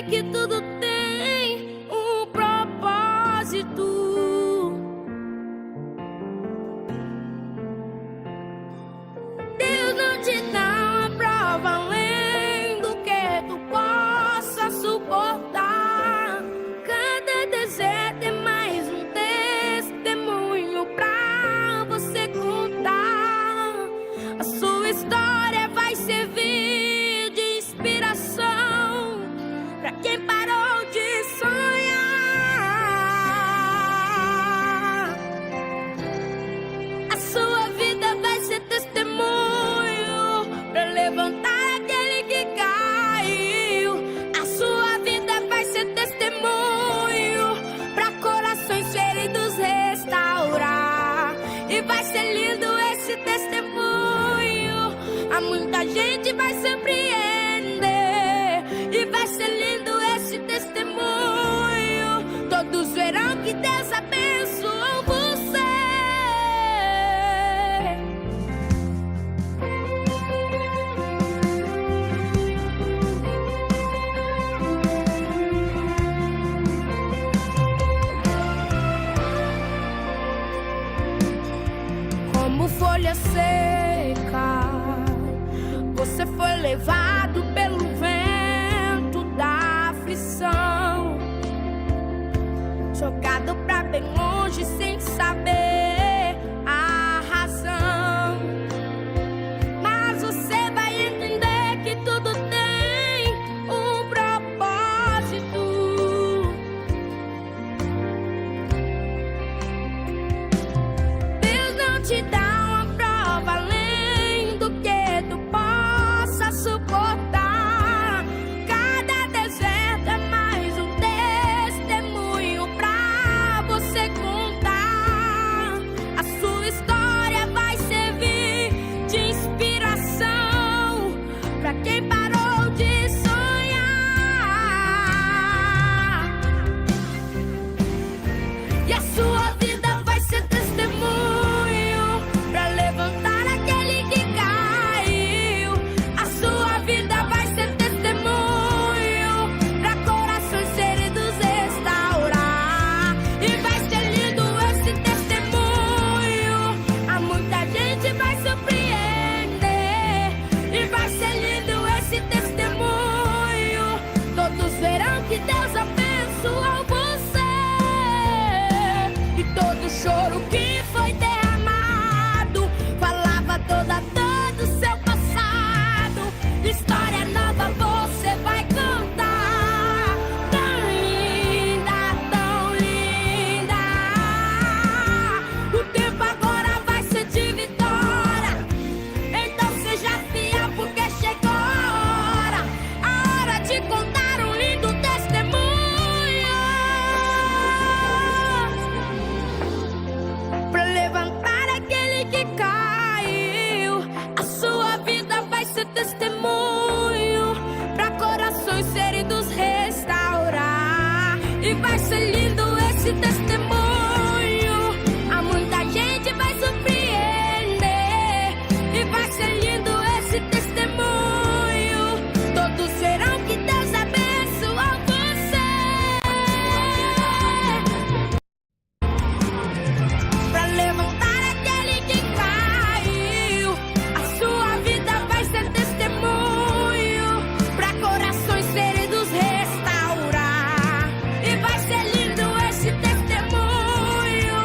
que tudo tem um propósito. Deus não te dá uma prova além do que tu possa suportar. Cada deserto é mais um testemunho pra você contar. A sua história vai servir de inspiração pra quem parou de sonhar. A sua vida vai ser testemunho pra levantar aquele que caiu. A sua vida vai ser testemunho pra corações feridos restaurar. E vai ser lindo esse testemunho. A muita gente vai surpreender. E vai ser lindo esse testemunho. Todos verão que Deus abençoou você. Como folha seca, você foi levado pelo vento da aflição, jogado pra bem longe sem saber a razão. Mas você vai entender que tudo tem um propósito. Deus não te dá uma prova além do que tu possa suportar. Cada deserto é mais um testemunho pra você contar. A sua história vai servir de inspiração pra quem parou de sonhar. E a sua vida vai ser testemunho pra levantar aquele que caiu. A sua vida vai ser testemunho pra corações feridos restaurar. E vai ser lindo esse testemunho. A muita gente vai surpreender. E vai ser lindo esse testemunho. Todos verão que Deus abençoou você. E todo choro que foi derramado falava todo o seu passado. História nova você vai cantar. Tão linda, tão linda. O tempo agora vai ser de vitória. Então seja fiel porque chegou a hora de contar um lindo testemunho. Pra levantar aquele que caiu. A sua vida vai ser testemunho pra corações feridos restaurar. E vai ser lindo esse testemunho. A muita gente vai surpreender. E vai ser lindo esse testemunho. Todos verão que Deus abençoou você. Pra levantar aquele que caiu. A sua vida vai ser testemunho pra corações feridos restaurar. E vai ser lindo esse testemunho.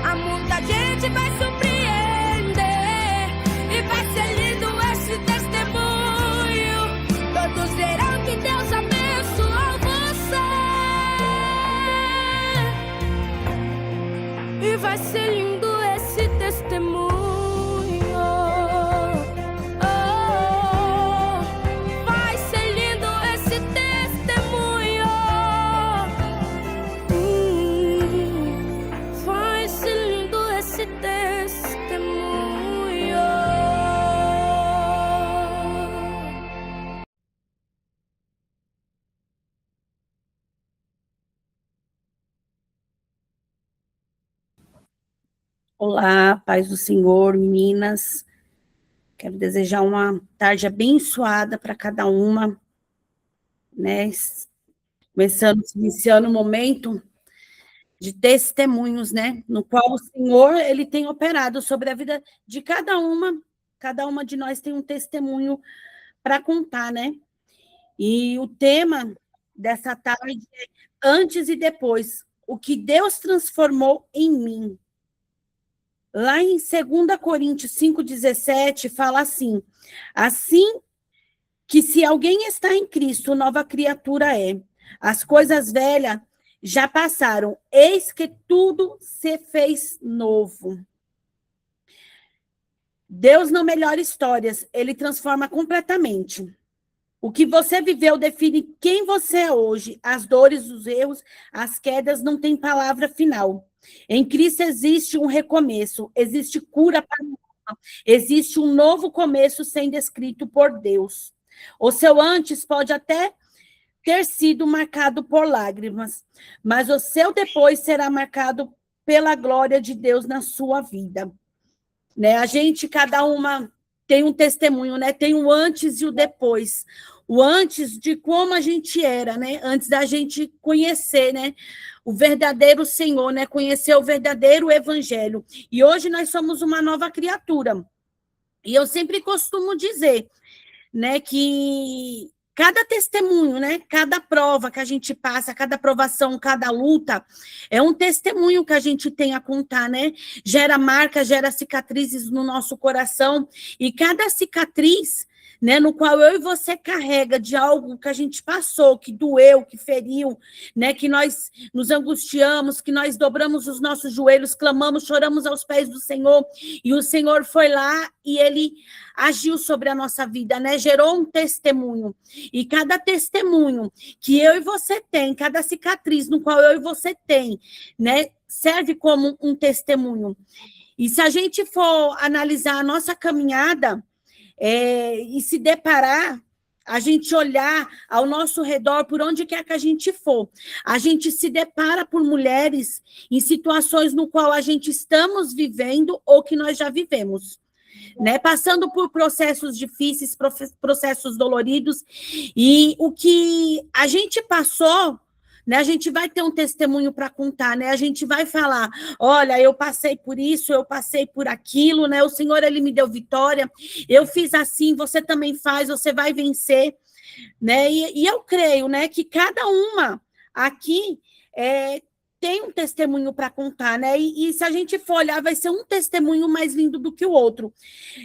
A muita gente vai surpreender. E vai ser lindo esse testemunho. Todos verão que Deus abençoou você. E vai ser lindo esse testemunho. Oh, vai ser lindo esse testemunho. Vai ser lindo esse testemunho. Olá, paz do Senhor, meninas. Quero desejar uma tarde abençoada para cada uma, né? iniciando um momento de testemunhos, né? No qual o Senhor, ele tem operado sobre a vida de cada uma de nós tem um testemunho para contar, né? E o tema dessa tarde é antes e depois, o que Deus transformou em mim. Lá em 2 Coríntios 5,17, fala assim que se alguém está em Cristo, nova criatura é. As coisas velhas já passaram, eis que tudo se fez novo. Deus não melhora histórias, ele transforma completamente. O que você viveu define quem você é hoje. As dores, os erros, as quedas não têm palavra final. Em Cristo existe um recomeço, existe cura para a alma, existe um novo começo sendo escrito por Deus. O seu antes pode até ter sido marcado por lágrimas, mas o seu depois será marcado pela glória de Deus na sua vida. Né? A gente, cada uma tem um testemunho, né? Tem o antes e o depois. O antes de como a gente era, né? Antes da gente conhecer, né? O verdadeiro Senhor, né? Conhecer o verdadeiro evangelho. E hoje nós somos uma nova criatura. E eu sempre costumo dizer, né, que cada testemunho, né, cada prova que a gente passa, cada provação, cada luta, é um testemunho que a gente tem a contar, né? Gera marcas, gera cicatrizes no nosso coração, e cada cicatriz, né, no qual eu e você carrega de algo que a gente passou, que doeu, que feriu, né, que nós nos angustiamos, que nós dobramos os nossos joelhos, clamamos, choramos aos pés do Senhor, e o Senhor foi lá e ele agiu sobre a nossa vida, né, gerou um testemunho, e cada testemunho que eu e você tem, cada cicatriz no qual eu e você tem, né, serve como um testemunho. E se a gente for analisar a nossa caminhada, e se deparar, a gente olhar ao nosso redor, por onde quer que a gente for, a gente se depara por mulheres em situações no qual a gente estamos vivendo ou que nós já vivemos, né? Passando por processos difíceis, processos doloridos, e o que a gente passou, né, a gente vai ter um testemunho para contar, né? A gente vai falar, olha, eu passei por isso, eu passei por aquilo, né? O Senhor, ele me deu vitória, eu fiz assim, você também faz, você vai vencer, né? E eu creio, né, que cada uma aqui tem um testemunho para contar, né? E se a gente for olhar, vai ser um testemunho mais lindo do que o outro.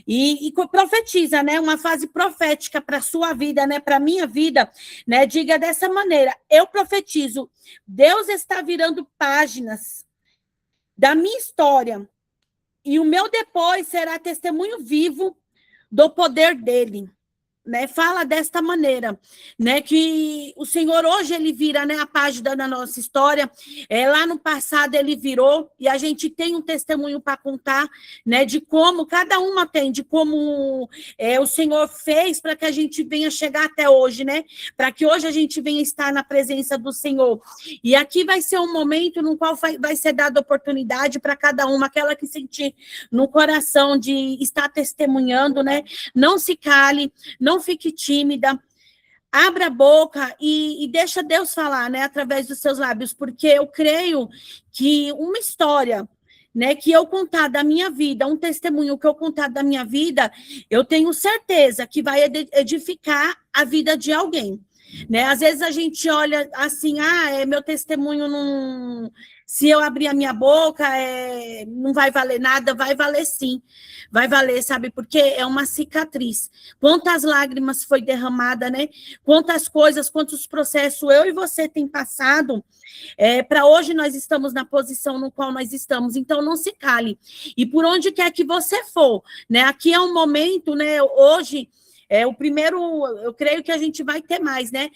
E profetiza, né? Uma fase profética para a sua vida, né? Para a minha vida, né? Diga dessa maneira: eu profetizo, Deus está virando páginas da minha história, e o meu depois será testemunho vivo do poder dele. Né, fala desta maneira, né, que o Senhor hoje ele vira, né, a página da nossa história, lá no passado ele virou, e a gente tem um testemunho para contar, né, de como cada uma tem, de como o Senhor fez para que a gente venha chegar até hoje, né, para que hoje a gente venha estar na presença do Senhor. E aqui vai ser um momento no qual vai ser dada oportunidade para cada uma, aquela que sentir no coração de estar testemunhando, né, não se cale, não fique tímida, abra a boca e deixa Deus falar, né, através dos seus lábios, porque eu creio que uma história, né, que eu contar da minha vida, um testemunho que eu contar da minha vida, eu tenho certeza que vai edificar a vida de alguém, né? Às vezes a gente olha assim, meu testemunho não... Se eu abrir a minha boca, não vai valer nada, vai valer sim. Vai valer, sabe? Porque é uma cicatriz. Quantas lágrimas foi derramada, né? Quantas coisas, quantos processos eu e você tem passado, para hoje nós estamos na posição no qual nós estamos. Então, não se cale. E por onde quer que você for, né? Aqui é um momento, né? Hoje... o primeiro, eu creio que a gente vai ter mais, né?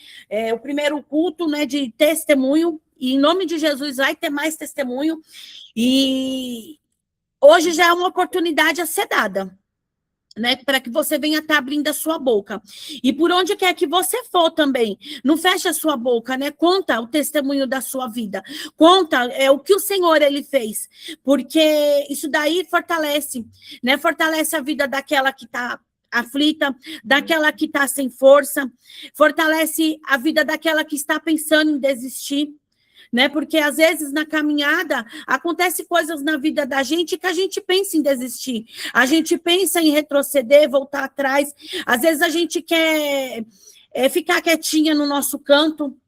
O primeiro culto, né, de testemunho, e em nome de Jesus vai ter mais testemunho, e hoje já é uma oportunidade a ser dada, né, para que você venha estar abrindo a sua boca. E por onde quer que você for também, não feche a sua boca, né? Conta o testemunho da sua vida. Conta o que o Senhor ele fez, porque isso daí fortalece, né? Fortalece a vida daquela que está aflita, daquela que está sem força, fortalece a vida daquela que está pensando em desistir, né? Porque às vezes na caminhada acontece coisas na vida da gente que a gente pensa em desistir, a gente pensa em retroceder, voltar atrás, às vezes a gente quer ficar quietinha no nosso canto,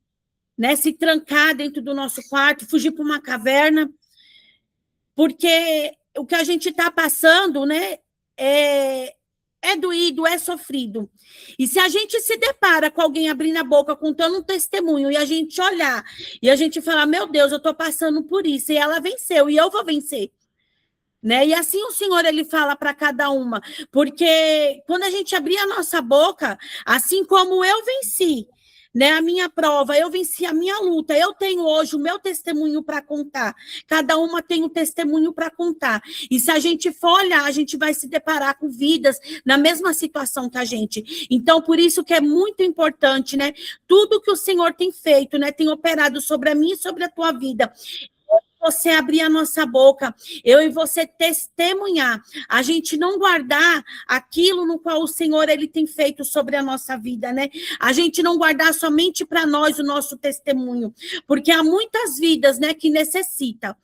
né? Se trancar dentro do nosso quarto, fugir para uma caverna, porque o que a gente está passando, né? É doído, é sofrido. E se a gente se depara com alguém abrindo a boca, contando um testemunho, e a gente olhar, e a gente falar, meu Deus, eu estou passando por isso, e ela venceu, e eu vou vencer. Né? E assim o Senhor, ele fala para cada uma, porque quando a gente abrir a nossa boca, assim como eu venci, né, a minha prova, eu venci a minha luta, eu tenho hoje o meu testemunho para contar, cada uma tem um testemunho para contar, e se a gente for olhar, a gente vai se deparar com vidas na mesma situação que a gente, então por isso que é muito importante, né, tudo que o Senhor tem feito, né, tem operado sobre a minha e sobre a tua vida, você abrir a nossa boca, eu e você testemunhar, a gente não guardar aquilo no qual o Senhor ele tem feito sobre a nossa vida, né? A gente não guardar somente para nós o nosso testemunho, porque há muitas vidas, né, que necessita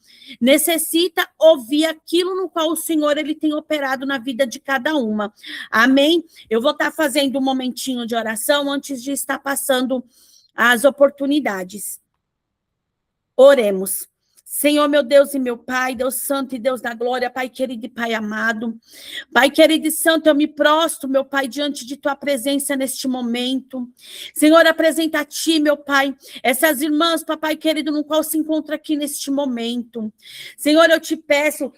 ouvir aquilo no qual o Senhor ele tem operado na vida de cada uma. Amém? Eu vou estar fazendo um momentinho de oração antes de estar passando as oportunidades. Oremos. Senhor, meu Deus e meu Pai, Deus santo e Deus da glória, Pai querido e Pai amado. Pai querido e santo, eu me prostro, meu Pai, diante de Tua presença neste momento. Senhor, apresenta a Ti, meu Pai, essas irmãs, Papai querido, no qual se encontra aqui neste momento. Senhor, eu te peço...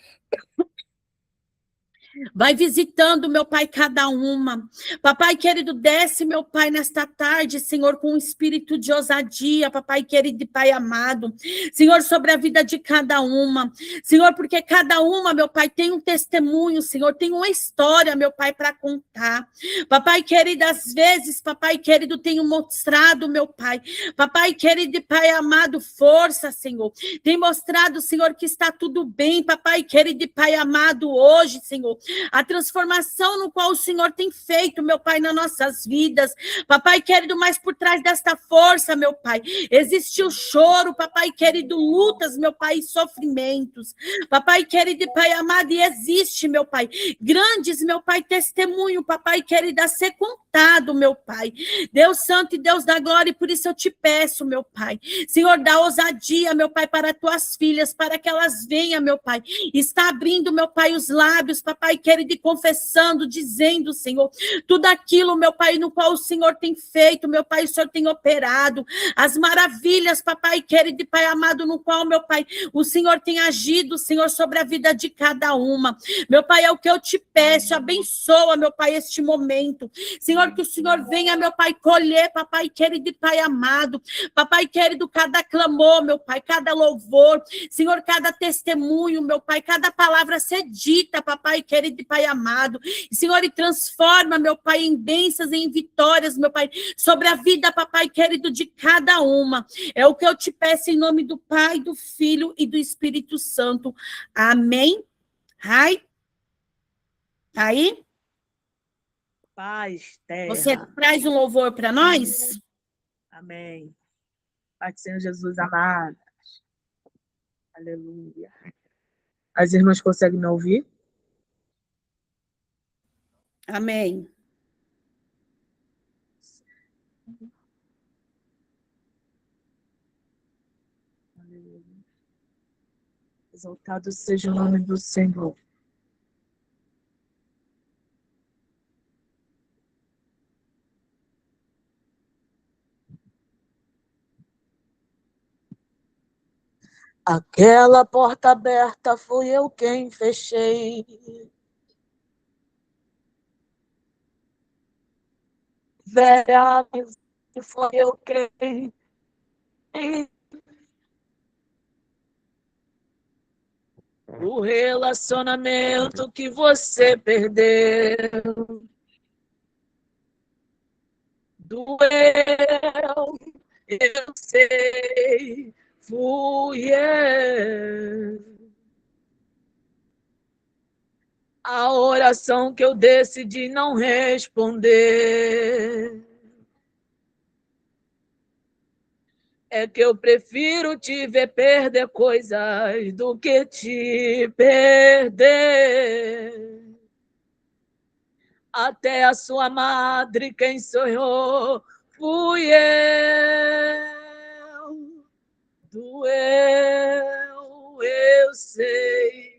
Vai visitando, meu Pai, cada uma. Papai querido, desce, meu Pai, nesta tarde, Senhor, com um espírito de ousadia, Papai querido e Pai amado. Senhor, sobre a vida de cada uma. Senhor, porque cada uma, meu Pai, tem um testemunho, Senhor, tem uma história, meu Pai, para contar. Papai querido, às vezes, Papai querido, tenho mostrado, meu Pai. Papai querido e Pai amado, força, Senhor. Tem mostrado, Senhor, que está tudo bem, Papai querido e Pai amado, hoje, Senhor. A transformação no qual o Senhor tem feito, meu Pai, nas nossas vidas. Papai querido, mas por trás desta força, meu Pai, existe o choro, Papai querido, lutas, meu Pai, e sofrimentos. Papai querido e Pai amado, e existe, meu Pai, grandes, meu Pai, testemunho, Papai querido, a ser contado, meu Pai. Deus santo e Deus da glória, e por isso eu te peço, meu Pai. Senhor, dá ousadia, meu Pai, para tuas filhas, para que elas venham, meu Pai. Está abrindo, meu Pai, os lábios, Papai querido, e confessando, dizendo, Senhor, tudo aquilo, meu Pai, no qual o Senhor tem feito, meu Pai, o Senhor tem operado, as maravilhas, Papai querido e Pai amado, no qual, meu Pai, o Senhor tem agido, Senhor, sobre a vida de cada uma. Meu Pai, é o que eu te peço, abençoa, meu Pai, este momento. Senhor, que o Senhor venha, meu Pai, colher, Papai querido e Pai amado, Papai querido, cada clamor, meu Pai, cada louvor, Senhor, cada testemunho, meu Pai, cada palavra ser dita, Papai querido e Pai amado, Senhor, e transforma, meu Pai, em bênçãos, em vitórias, meu Pai, sobre a vida, Papai querido, de cada uma. É o que eu te peço em nome do Pai, do Filho e do Espírito Santo. Amém? Ai? Tá aí? Paz, terra. Você traz um louvor para nós? Amém. Pai do Senhor Jesus amado. Aleluia. As irmãs conseguem me ouvir? Amém. Aleluia. Exaltado seja o nome do Senhor. Aquela porta aberta fui eu quem fechei. Velha amizade foi eu quem. O relacionamento que você perdeu. Doeu, eu sei, fui eu. a oração que eu decidi não responder. É que eu prefiro te ver perder coisas do que te perder. Até a sua madre quem sonhou fui eu. Doeu, eu sei,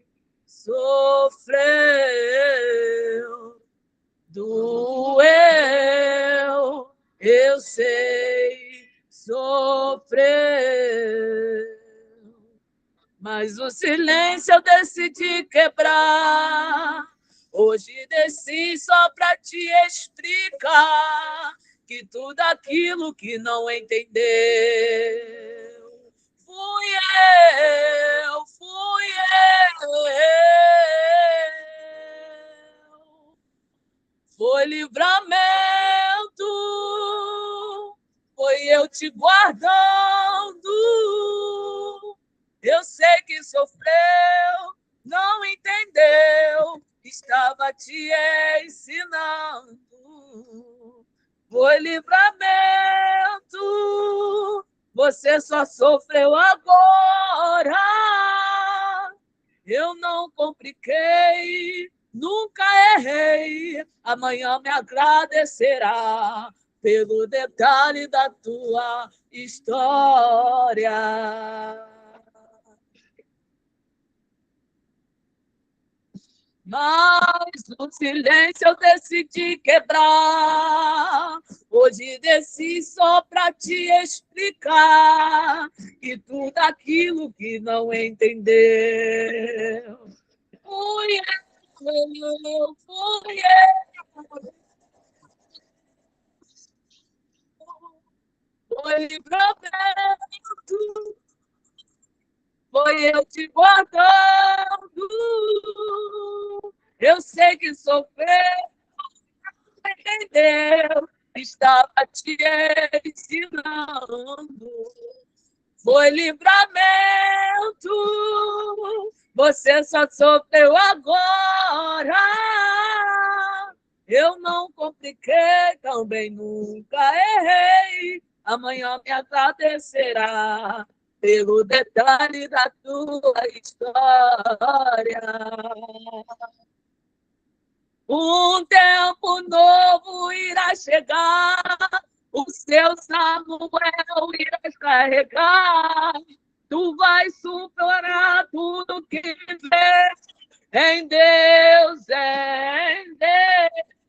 sofreu. Doeu, eu sei, sofreu. Mas o silêncio eu decidi quebrar. Hoje desci só para te explicar que tudo aquilo que não entendeu fui eu, fui eu. Foi livramento, foi eu te guardando. Eu sei que sofreu, não entendeu, estava te ensinando. Foi livramento, você só sofreu agora. Eu não compliquei, nunca errei. Amanhã me agradecerá pelo detalhe da tua história. Mas no silêncio eu decidi quebrar. Hoje desci só para te explicar que tudo aquilo que não entendeu fui eu, fui eu. Foi livramento, foi eu te guardando. Eu sei que sofreu, entendeu? Estava te ensinando. Foi livramento, você só sofreu agora. Eu não compliquei, também nunca errei. Amanhã me agradecerá pelo detalhe da tua história. Um tempo novo irá chegar, o seu Samuel irá carregar. Tu vais superar tudo que vês em Deus, em Deus.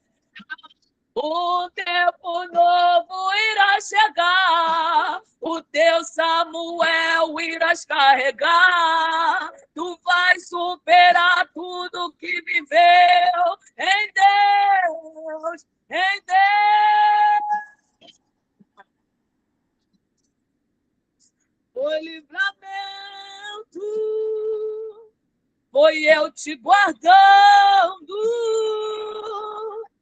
Um tempo novo irá chegar, o teu Samuel irás carregar. Tu vais superar tudo que viveu em Deus, em Deus. Foi livramento, foi eu te guardando.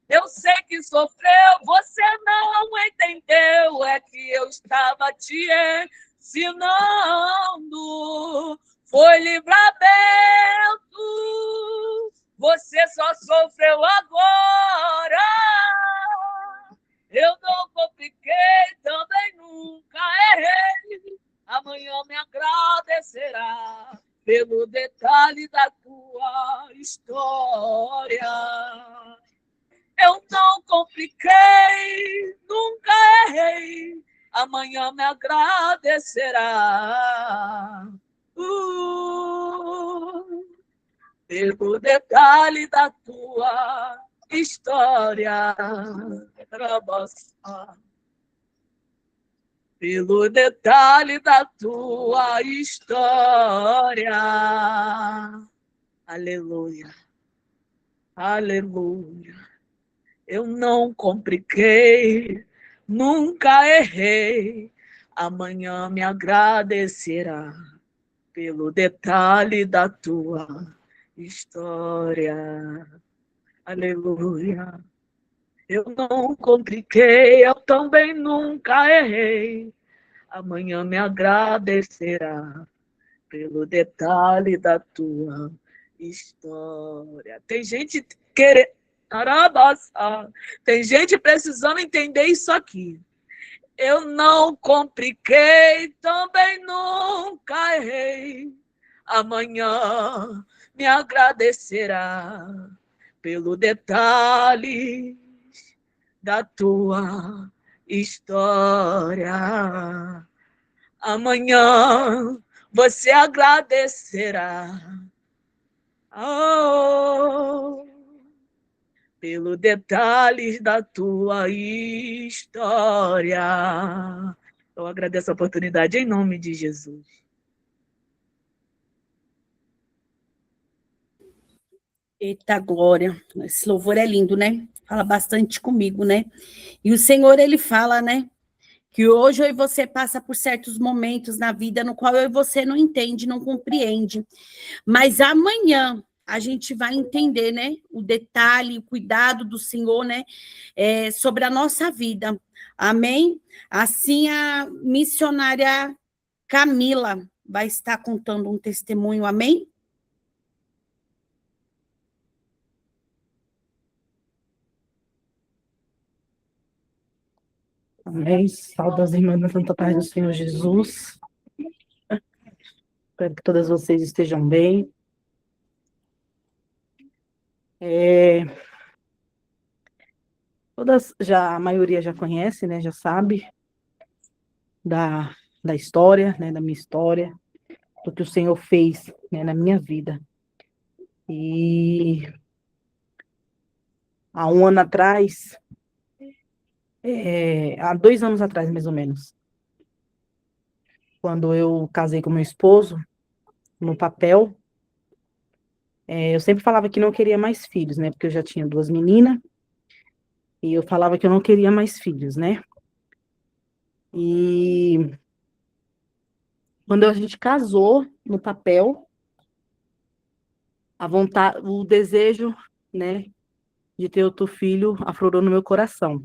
Eu sei que sofreu, você não entendeu. É que eu estava te ensinando. Foi livramento, você só sofreu agora. Eu não compliquei, também nunca errei. Amanhã me agradecerá pelo detalhe da tua história. Eu não compliquei, nunca errei. Amanhã me agradecerá. Pelo detalhe da tua história. Pelo detalhe da tua história. Aleluia. Aleluia. Eu não compliquei, nunca errei. Amanhã me agradecerá pelo detalhe da tua história. Aleluia. Eu não compliquei, eu também nunca errei. Amanhã me agradecerá pelo detalhe da tua história. Tem gente querendo. Arabaça. Tem gente precisando entender isso aqui. Eu não compliquei, também nunca errei. Amanhã me agradecerá pelo detalhe da tua história. Amanhã você agradecerá. Oh, pelo detalhes da tua história. Eu agradeço a oportunidade em nome de Jesus. Eita glória, esse louvor é lindo, né? Fala bastante comigo, né? E o Senhor, ele fala, né? Que hoje eu e você passa por certos momentos na vida no qual eu e você não entende, não compreende. Mas amanhã a gente vai entender, né? O detalhe, o cuidado do Senhor, né? Sobre a nossa vida. Amém? Assim a missionária Camila vai estar contando um testemunho, amém? Amém. Salve as irmãs da Santa Paz do Senhor Jesus. Espero que todas vocês estejam bem. A maioria já conhece, né? Já sabe da história, né? Da minha história, do que o Senhor fez, né, na minha vida. E há um ano atrás, há 2 anos atrás, mais ou menos, quando eu casei com meu esposo, no papel, eu sempre falava que não queria mais filhos, né? Porque eu já tinha 2 meninas, e eu falava que eu não queria mais filhos, né? E quando a gente casou no papel, a vontade, o desejo, né, de ter outro filho aflorou no meu coração.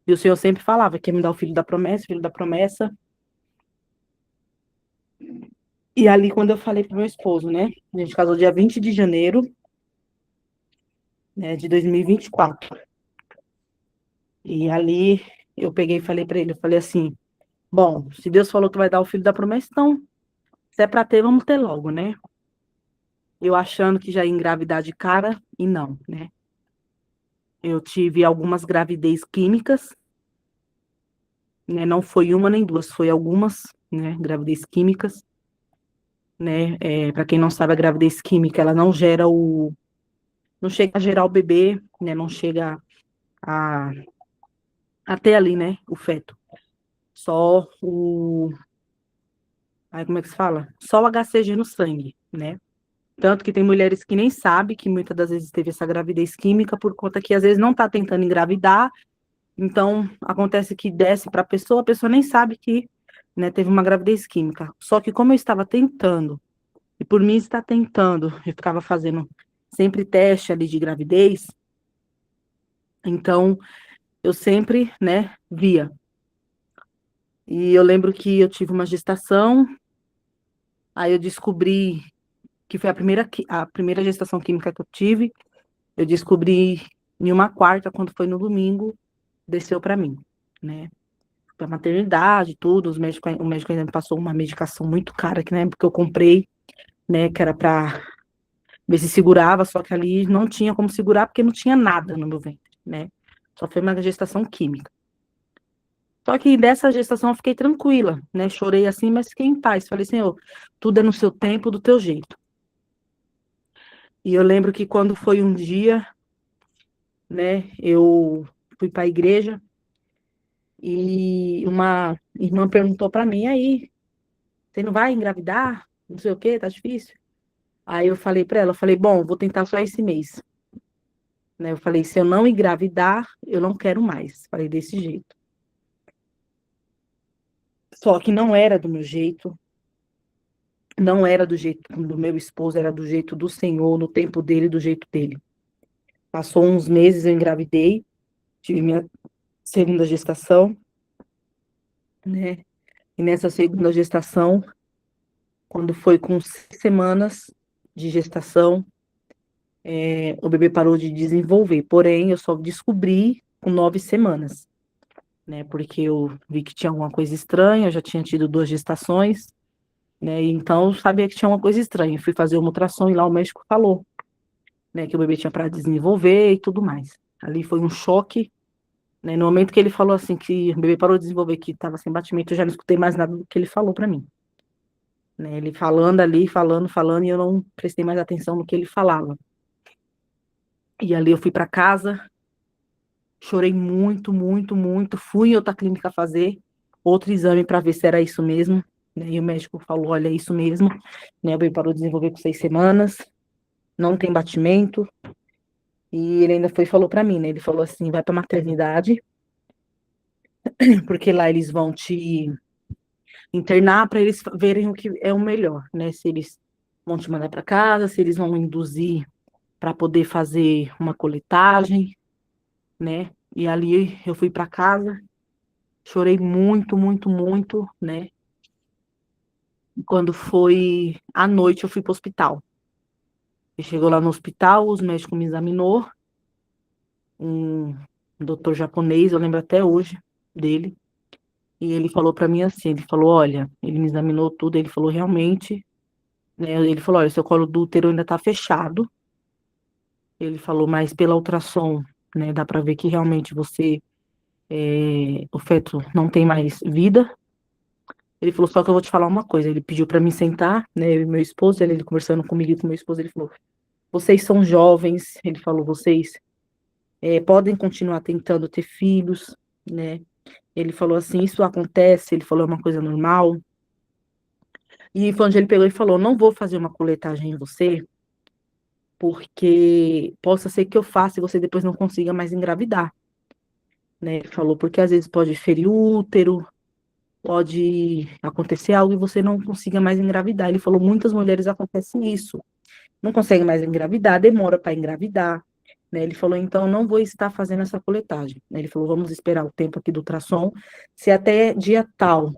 E o Senhor sempre falava que ia me dar o filho da promessa, filho da promessa. E ali, quando eu falei pro meu esposo, né, a gente casou dia 20 de janeiro, né, de 2024. E ali eu peguei e falei para ele, eu falei assim, bom, se Deus falou que vai dar o filho da promessa, então, se é para ter, vamos ter logo, né? Eu achando que já ia engravidar de cara, e não, né? Eu tive algumas gravidez químicas, né? Não foi uma nem duas, foi algumas, né? Gravidez químicas, né? Para quem não sabe, a gravidez química, ela não chega a gerar o bebê, né? Não chega a até ali, né? O feto. Só como é que se fala? Só o HCG no sangue, né? Tanto que tem mulheres que nem sabem que muitas das vezes teve essa gravidez química por conta que às vezes não está tentando engravidar. Então, acontece que desce para a pessoa nem sabe que, né, teve uma gravidez química. Só que como eu estava tentando, e por mim estar tentando, eu ficava fazendo sempre teste ali de gravidez, então eu sempre, né, via. E eu lembro que eu tive uma gestação, aí eu descobri que foi a primeira gestação química que eu tive, eu descobri em uma quarta, quando foi no domingo, desceu para mim, né? Para maternidade, tudo, o médico ainda me passou uma medicação muito cara, que na época eu comprei, né, que era para ver se segurava, só que ali não tinha como segurar, porque não tinha nada no meu ventre, né? Só foi uma gestação química. Só que dessa gestação eu fiquei tranquila, né? Chorei assim, mas fiquei em paz. Falei, Senhor, tudo é no seu tempo, do teu jeito. E eu lembro que quando foi um dia, né, eu fui para a igreja e uma irmã perguntou para mim, aí, você não vai engravidar? Não sei o quê, tá difícil? Aí eu falei para ela, eu falei, bom, vou tentar só esse mês. Né? Eu falei, se eu não engravidar, eu não quero mais. Falei desse jeito. Só que não era do meu jeito, não era do jeito do meu esposo, era do jeito do Senhor, no tempo dele, do jeito dele. Passou uns meses, eu engravidei, tive minha segunda gestação, né? E nessa segunda gestação, quando foi com 6 semanas de gestação, o bebê parou de desenvolver. Porém, eu só descobri com 9 semanas, né? Porque eu vi que tinha alguma coisa estranha, eu já tinha tido 2 gestações, né? Então, eu sabia que tinha uma coisa estranha. Fui fazer uma ultrassom e lá o médico falou, né, que o bebê tinha para desenvolver e tudo mais. Ali foi um choque, né? No momento que ele falou assim que o bebê parou de desenvolver, que estava sem batimento, eu já não escutei mais nada do que ele falou para mim, né? Ele falando ali, falando, e eu não prestei mais atenção no que ele falava. E ali eu fui para casa, chorei muito, muito, muito. Fui em outra clínica fazer outro exame para ver se era isso mesmo, né? E o médico falou: olha, é isso mesmo, né? O bebê parou de desenvolver com 6 semanas, não tem batimento. E ele ainda foi e falou para mim, né? Ele falou assim: vai para maternidade, porque lá eles vão te internar para eles verem o que é o melhor, né? Se eles vão te mandar para casa, se eles vão induzir para poder fazer uma coletagem, né? E ali eu fui para casa, chorei muito, muito, muito, né? E quando foi à noite, eu fui para o hospital. E chegou lá no hospital, os médicos me examinou, um doutor japonês, eu lembro até hoje dele, e ele falou para mim assim, ele falou, olha, ele me examinou tudo, ele falou realmente, né? Ele falou, olha, seu colo do útero ainda está fechado. Ele falou, mas pela ultrassom, né, dá para ver que realmente o feto não tem mais vida. Ele falou, só que eu vou te falar uma coisa. Ele pediu para me sentar, né, eu e meu esposo, ele conversando comigo e com meu esposo, ele falou, vocês são jovens, ele falou, vocês podem continuar tentando ter filhos, né? Ele falou assim, isso acontece, ele falou, é uma coisa normal. E foi onde ele pegou e falou, não vou fazer uma coletagem em você, porque possa ser que eu faça e você depois não consiga mais engravidar, né? Ele falou, porque às vezes pode ferir o útero, pode acontecer algo e você não consiga mais engravidar. Ele falou, muitas mulheres acontece isso, não conseguem mais engravidar, demora para engravidar, né? Ele falou, então não vou estar fazendo essa coletagem, né? Ele falou, vamos esperar o tempo aqui do ultrassom, se até dia tal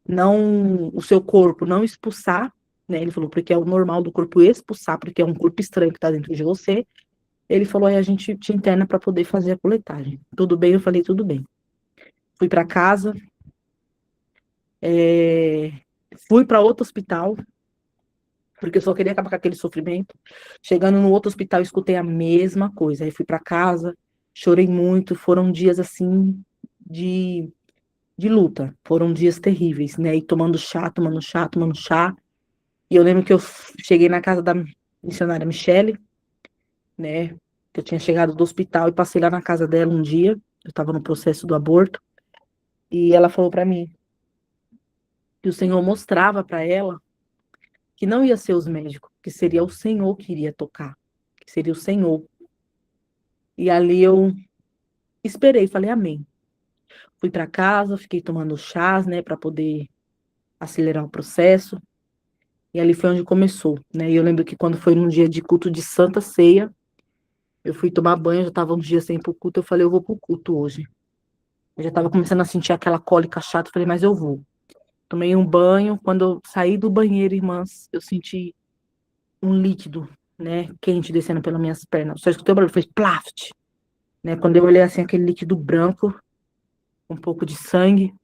não, o seu corpo não expulsar, né? Ele falou, porque é o normal do corpo expulsar, porque é um corpo estranho que está dentro de você. Ele falou, aí a gente te interna para poder fazer a coletagem. Tudo bem? Eu falei, tudo bem. Fui para casa, fui para outro hospital, porque eu só queria acabar com aquele sofrimento. Chegando no outro hospital, escutei a mesma coisa. Aí fui para casa, chorei muito. Foram dias assim de luta. Foram dias terríveis, né? E tomando chá, tomando chá, tomando chá. E eu lembro que eu cheguei na casa da missionária Michele, né? Que eu tinha chegado do hospital e passei lá na casa dela um dia. Eu estava no processo do aborto. E ela falou para mim que o Senhor mostrava para ela que não ia ser os médicos, que seria o Senhor que iria tocar, que seria o Senhor. E ali eu esperei, falei amém. Fui para casa, fiquei tomando chás, né, para poder acelerar o processo. E ali foi onde começou, né? E eu lembro que quando foi num dia de culto de Santa Ceia, eu fui tomar banho, já estava uns dias sem ir pro culto, eu falei, eu vou pro culto hoje. Eu já estava começando a sentir aquela cólica chata, eu falei, mas eu vou. Tomei um banho, quando eu saí do banheiro, irmãs, eu senti um líquido, né, quente descendo pelas minhas pernas. Só escutei o barulho, fez plaft, né? Quando eu olhei assim, aquele líquido branco, um pouco de sangue,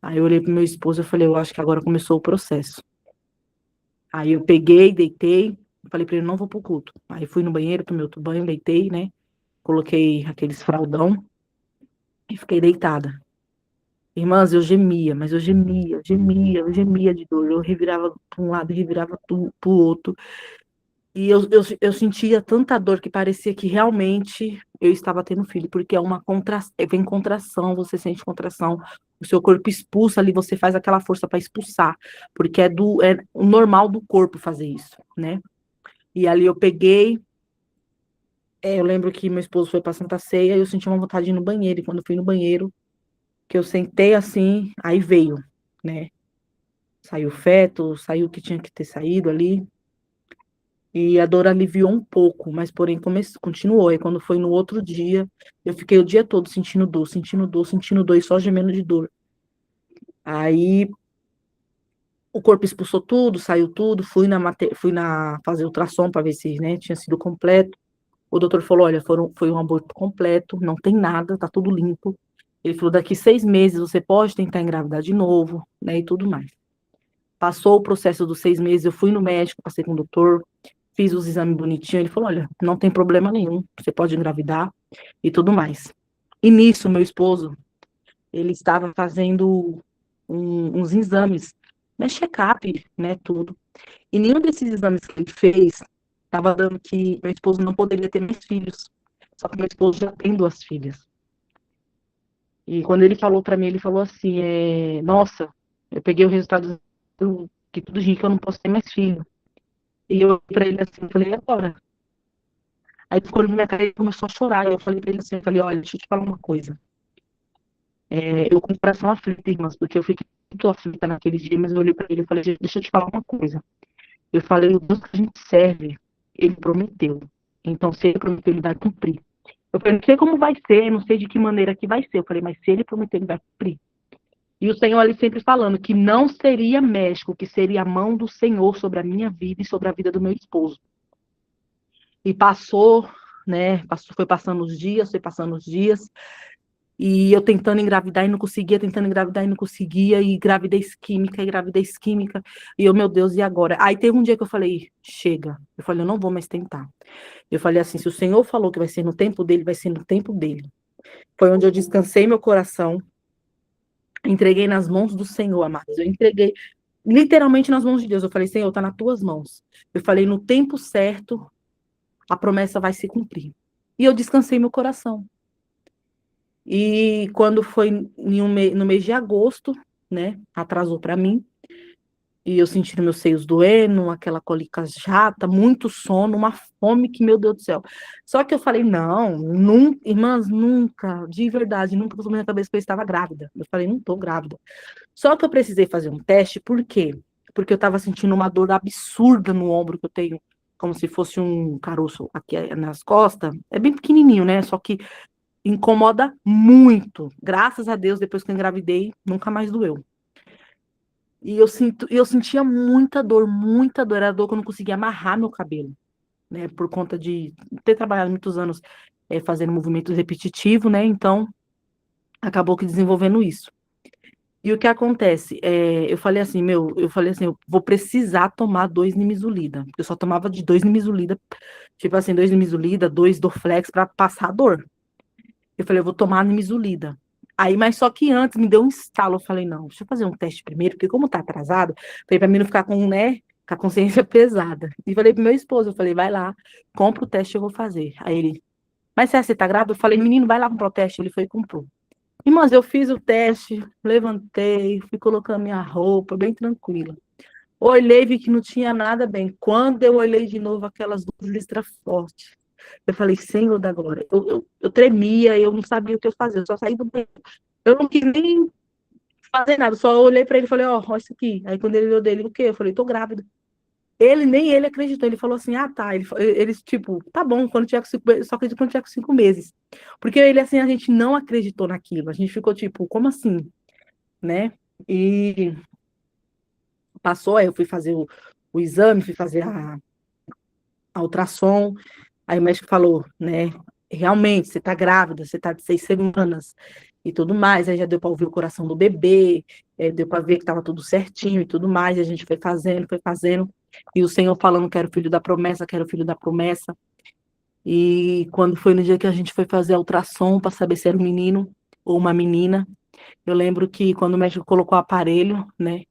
aí eu olhei pro meu esposo e falei, eu acho que agora começou o processo. Aí eu peguei, deitei, falei pra ele, não vou pro culto. Aí fui no banheiro, tomei outro banho, deitei, né? Coloquei aqueles fraldão e fiquei deitada. Irmãs, eu gemia, mas eu gemia, gemia, eu gemia de dor. Eu revirava para um lado e revirava para o outro. E eu sentia tanta dor que parecia que realmente eu estava tendo filho, porque é uma vem contração, você sente contração, o seu corpo expulsa ali, você faz aquela força para expulsar, porque é o normal do corpo fazer isso, né? E ali eu peguei, eu lembro que meu esposo foi para Santa Ceia e eu senti uma vontade de ir no banheiro, e quando eu fui no banheiro, que eu sentei assim, aí veio, né? Saiu o feto, saiu o que tinha que ter saído ali. E a dor aliviou um pouco, mas porém continuou. E quando foi no outro dia, eu fiquei o dia todo sentindo dor, sentindo dor, sentindo dor e só gemendo de dor. Aí O corpo expulsou tudo, saiu tudo, fui na fazer ultrassom para ver se, né, tinha sido completo. O doutor falou, olha, foi um aborto completo, não tem nada, tá tudo limpo. Ele falou, daqui 6 meses você pode tentar engravidar de novo, né, e tudo mais. Passou o processo dos 6 meses, eu fui no médico, passei com o doutor, fiz os exames bonitinhos, ele falou, olha, não tem problema nenhum, você pode engravidar e tudo mais. E nisso, meu esposo, ele estava fazendo uns exames, né, check-up, né, tudo. E nenhum desses exames que ele fez estava dando que meu esposo não poderia ter mais filhos. Só que meu esposo já tem 2 filhas. E quando ele falou para mim, ele falou assim, nossa, eu peguei o resultado que tudo indica que eu não posso ter mais filho. E eu para ele assim, eu falei, e agora? Aí ele ficou na minha cara e começou a chorar. E eu falei para ele assim, eu falei, olha, deixa eu te falar uma coisa. Eu com o coração aflito, irmãs, porque eu fiquei muito aflita naquele dia, mas eu olhei para ele e falei, deixa eu te falar uma coisa. Eu falei, o Deus que a gente serve, ele prometeu. Então, se ele prometeu, ele vai cumprir. Eu falei, não sei como vai ser, não sei de que maneira que vai ser. Eu falei, mas se ele prometeu, ele vai cumprir. E o Senhor ali sempre falando que não seria México, que seria a mão do Senhor sobre a minha vida e sobre a vida do meu esposo. E passou, né? Foi passando os dias, e eu tentando engravidar e não conseguia, tentando engravidar e não conseguia, e gravidez química, e eu, meu Deus, e agora? Aí teve um dia que eu falei, chega. Eu falei, eu não vou mais tentar. Eu falei assim, se o Senhor falou que vai ser no tempo dele, vai ser no tempo dele. Foi onde eu descansei meu coração, entreguei nas mãos do Senhor, amados. Eu entreguei literalmente nas mãos de Deus. Eu falei, Senhor, tá nas tuas mãos. Eu falei, no tempo certo, a promessa vai se cumprir. E eu descansei meu coração. E quando foi no mês de agosto, né, atrasou para mim, e eu sentindo meus seios doendo, aquela cólica chata, muito sono, uma fome que, meu Deus do céu. Só que eu falei, não, nunca, irmãs, nunca, de verdade, nunca passou na minha cabeça que eu estava grávida. Eu falei, não tô grávida. Só que eu precisei fazer um teste, por quê? Porque eu estava sentindo uma dor absurda no ombro que eu tenho, como se fosse um caroço aqui nas costas. É bem pequenininho, né? Só que incomoda muito. Graças a Deus, depois que eu engravidei, nunca mais doeu. E eu sentia muita dor. Era dor que eu não conseguia amarrar meu cabelo, né? Por conta de ter trabalhado muitos anos fazendo movimento repetitivo, né? Então, acabou que desenvolvendo isso. E o que acontece? Eu falei assim, eu vou precisar tomar 2 Nimesulida. Eu só tomava de 2 Nimesulida, tipo assim, 2 Nimesulida, 2 Dorflex para passar a dor. Eu falei, eu vou tomar Nimesulida. Aí, mas só que antes me deu um estalo. Eu falei, não, deixa eu fazer um teste primeiro, porque como tá atrasado, falei, pra mim não ficar com, né, com a consciência pesada. E falei pro meu esposo, eu falei, vai lá, compra o teste, eu vou fazer. Aí ele, mas você tá grávida? Eu falei, menino, vai lá comprar o teste. Ele foi e comprou. Irmãs, eu fiz o teste, levantei, fui colocando minha roupa, bem tranquila. Olhei, vi que não tinha nada bem. Quando eu olhei de novo, aquelas 2 listras fortes. Eu falei, Senhor da glória. Eu tremia, eu não sabia o que eu fazia, eu só saí do banheiro. Eu não quis nem fazer nada, só olhei para ele e falei, ó, isso aqui. Aí quando ele olhou dele, o quê? Eu falei, tô grávida. Nem ele acreditou, ele falou assim, ah, tá. Ele tipo, tá bom, quando tiver com 5 meses, só acredito quando tiver com 5 meses. Porque ele, assim, a gente não acreditou naquilo, a gente ficou tipo, como assim? Né? E passou, aí eu fui fazer o exame, fui fazer a ultrassom. Aí o médico falou, né? Realmente, você tá grávida, você tá de 6 semanas e tudo mais. Aí já deu para ouvir o coração do bebê, deu para ver que tava tudo certinho e tudo mais. E a gente foi fazendo. E o Senhor falando, quero filho da promessa, quero filho da promessa. E quando foi no dia que a gente foi fazer a ultrassom para saber se era um menino ou uma menina, eu lembro que quando o médico colocou o aparelho, né?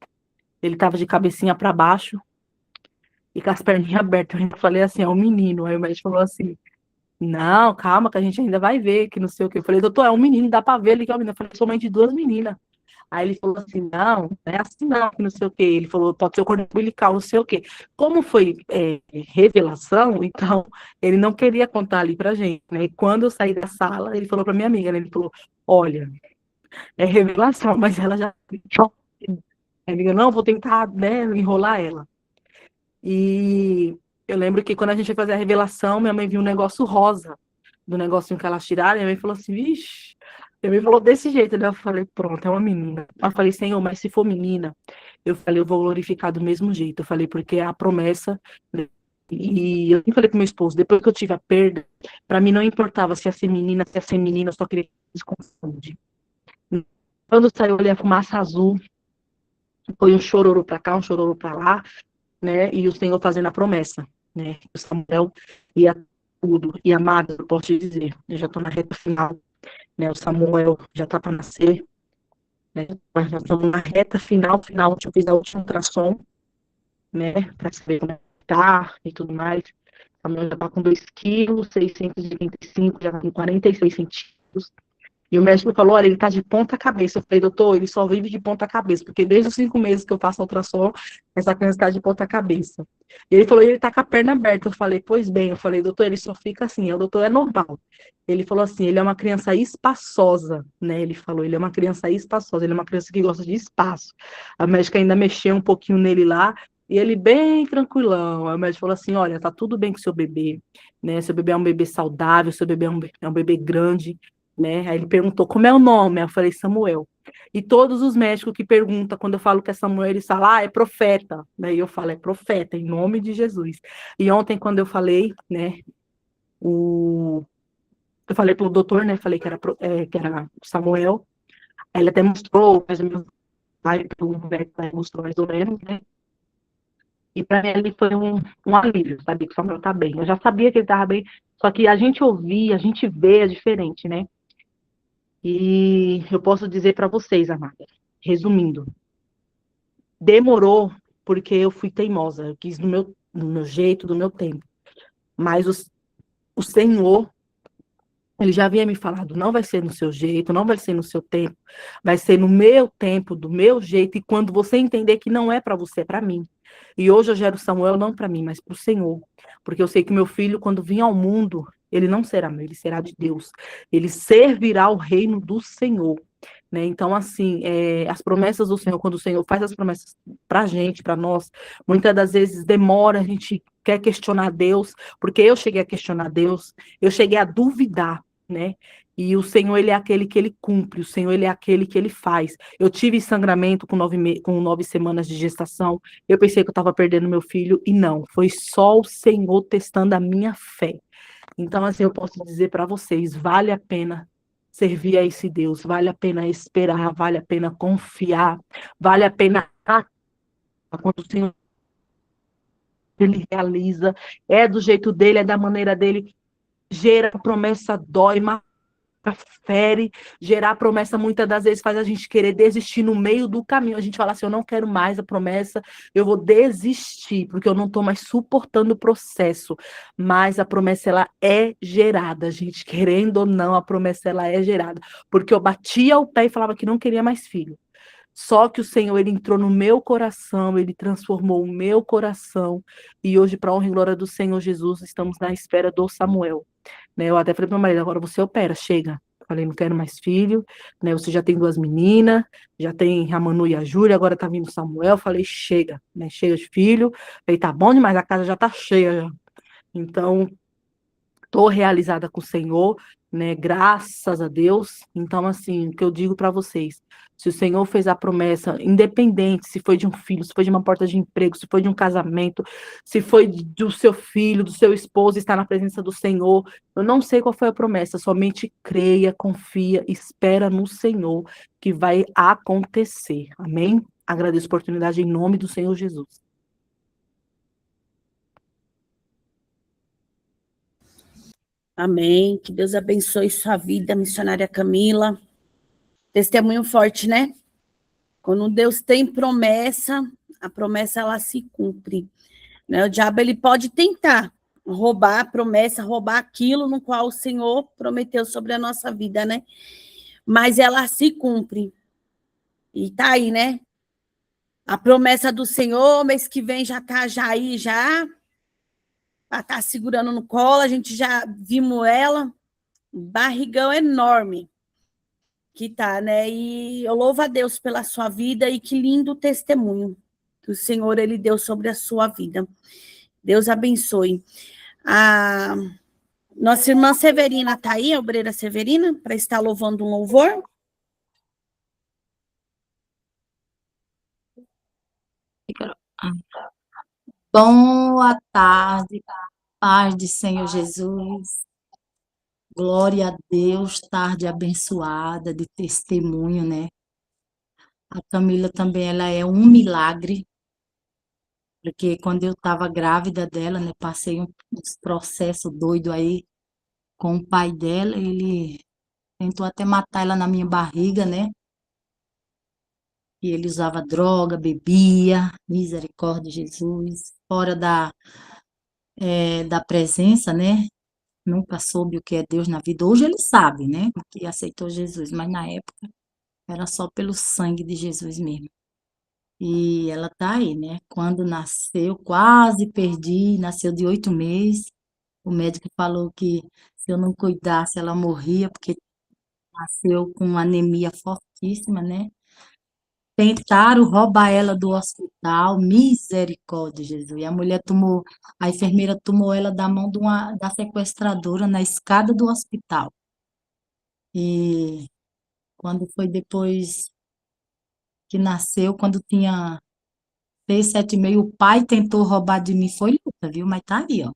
Ele tava de cabecinha para baixo e com as perninhas abertas. Eu falei assim, é um menino. Aí o médico falou assim, não, calma, que a gente ainda vai ver, que não sei o quê. Eu falei, doutor, é um menino, dá pra ver ele que é um menino. Eu falei, sou mãe de 2 meninas. Aí ele falou assim, não é assim não, que não sei o quê. Ele falou, pode ser o cordão umbilical, não sei o quê. Como foi revelação, então, ele não queria contar ali pra gente, né? E quando eu saí da sala, ele falou pra minha amiga, né? Ele falou, olha, é revelação, mas ela já... A amiga, não, vou tentar, né, enrolar ela. E eu lembro que quando a gente foi fazer a revelação, minha mãe viu um negócio rosa, do negocinho que elas tiraram, e minha mãe falou assim, vixe, Ele me falou desse jeito, né? Eu falei, pronto, é uma menina. Eu falei, Senhor, mas se for menina, eu falei, eu vou glorificar do mesmo jeito. Eu falei, porque é a promessa, né? E eu falei pro meu esposo, depois que eu tive a perda, para mim não importava se ia ser menina, se ia ser menina, eu só queria que se confunde. Quando saiu ali a fumaça azul, foi um chororô para cá, um chororô para lá, né? E o Senhor fazendo a promessa, né? O Samuel ia tudo. E amado, eu posso te dizer, eu já estou na reta final, né? O Samuel já está para nascer, né? Nós já estamos na reta final, onde eu fiz a última ultrassom, né? Para saber como é que tá e tudo mais. O Samuel já está com 2 quilos, 685, já está com 46 centímetros. E o médico falou, olha, ele tá de ponta cabeça. Eu falei, doutor, ele só vive de ponta cabeça, porque desde os 5 meses que eu faço a ultrassom, essa criança tá de ponta cabeça. E ele falou, ele tá com a perna aberta. Eu falei, pois bem, eu falei, doutor, ele só fica assim, o doutor é normal. Ele falou assim, ele é uma criança espaçosa, né? Ele falou, ele é uma criança espaçosa, ele é uma criança que gosta de espaço. A médica ainda mexeu um pouquinho nele lá, e ele bem tranquilão. Aí o médico falou assim, olha, tá tudo bem com seu bebê, né? Seu bebê é um bebê saudável, seu bebê é um bebê grande, né? Aí ele perguntou, como é o nome? Aí eu falei, Samuel. E todos os médicos que perguntam, quando eu falo que é Samuel, eles falam, é profeta. Daí eu falo, é profeta, em nome de Jesus. E ontem, quando eu falei, né, eu falei pro doutor, né, falei que era Samuel, aí ele até mostrou, mas o meu pai, pelo médico, mostrou mais ou menos, né, e para mim ele foi um alívio, saber que o Samuel tá bem. Eu já sabia que ele tava bem, só que a gente ouvir, a gente vê é diferente, né. E eu posso dizer para vocês, amada, resumindo, demorou porque eu fui teimosa, eu quis do meu jeito, do meu tempo. Mas o Senhor, ele já havia me falado, não vai ser no seu jeito, não vai ser no seu tempo, vai ser no meu tempo, do meu jeito, e quando você entender que não é para você, é para mim. E hoje eu gero Samuel não para mim, mas para o Senhor. Porque eu sei que meu filho, quando vir ao mundo, ele não será meu, ele será de Deus. Ele servirá o reino do Senhor. Né? Então, assim, as promessas do Senhor, quando o Senhor faz as promessas para a gente, para nós, muitas das vezes demora, a gente quer questionar Deus, porque eu cheguei a questionar Deus, eu cheguei a duvidar, né? E o Senhor, ele é aquele que ele cumpre, o Senhor, ele é aquele que ele faz. Eu tive sangramento com 9 semanas de gestação, eu pensei que eu estava perdendo meu filho, e não, foi só o Senhor testando a minha fé. Então, assim, eu posso dizer para vocês, vale a pena servir a esse Deus, vale a pena esperar, vale a pena confiar, vale a pena quando o Senhor ele realiza, é do jeito dele, é da maneira dele, gera promessa, dói, fere, gerar promessa muitas das vezes faz a gente querer desistir no meio do caminho. A gente fala assim, eu não quero mais a promessa, eu vou desistir, porque eu não estou mais suportando o processo. Mas a promessa, ela é gerada, gente, querendo ou não, a promessa, ela é gerada. Porque eu batia o pé e falava que não queria mais filho. Só que o Senhor, ele entrou no meu coração, ele transformou o meu coração, e hoje, para a honra e glória do Senhor Jesus, estamos na espera do Samuel. Né, eu até falei para meu marido, agora você opera, chega. Falei, não quero mais filho, né? Você já tem 2 meninas, já tem a Manu e a Júlia, agora tá vindo o Samuel. Falei, chega, né? Chega de filho. Falei, tá bom demais, a casa já tá cheia já. Então, estou realizada com o Senhor, né? Graças a Deus. Então, assim, o que eu digo para vocês, se o Senhor fez a promessa, independente se foi de um filho, se foi de uma porta de emprego, se foi de um casamento, se foi do seu filho, do seu esposo estar na presença do Senhor, eu não sei qual foi a promessa, somente creia, confia, espera no Senhor que vai acontecer. Amém? Agradeço a oportunidade em nome do Senhor Jesus. Amém. Que Deus abençoe sua vida, missionária Camila. Testemunho forte, né? Quando Deus tem promessa, a promessa ela se cumpre. Né? O diabo ele pode tentar roubar a promessa, roubar aquilo no qual o Senhor prometeu sobre a nossa vida, né? Mas ela se cumpre. E tá aí, né? A promessa do Senhor, mês que vem já tá já aí, já tá segurando no colo, a gente já vimos ela, barrigão enorme que tá, né? E eu louvo a Deus pela sua vida e que lindo testemunho que o Senhor ele deu sobre a sua vida. Deus abençoe. Nossa irmã Severina está aí, a obreira Severina, para estar louvando um louvor. Boa tarde, paz de Senhor Jesus. Glória a Deus, tarde abençoada de testemunho, né? A Camila também, ela é um milagre, porque quando eu estava grávida dela, né, passei uns processos doidos aí com o pai dela, ele tentou até matar ela na minha barriga, né? E ele usava droga, bebia, misericórdia de Jesus, fora da presença, né? Nunca soube o que é Deus na vida. Hoje ele sabe, né? Que aceitou Jesus, mas na época era só pelo sangue de Jesus mesmo. E ela tá aí, né? Quando nasceu, quase perdi, nasceu de 8 meses. O médico falou que se eu não cuidasse, ela morria, porque nasceu com anemia fortíssima, né? Tentaram roubar ela do hospital, misericórdia, Jesus. E a enfermeira tomou ela da mão da sequestradora na escada do hospital. E quando foi depois que nasceu, quando tinha 6, 7 meses, o pai tentou roubar de mim, foi luta, viu? Mas tá aí, ó.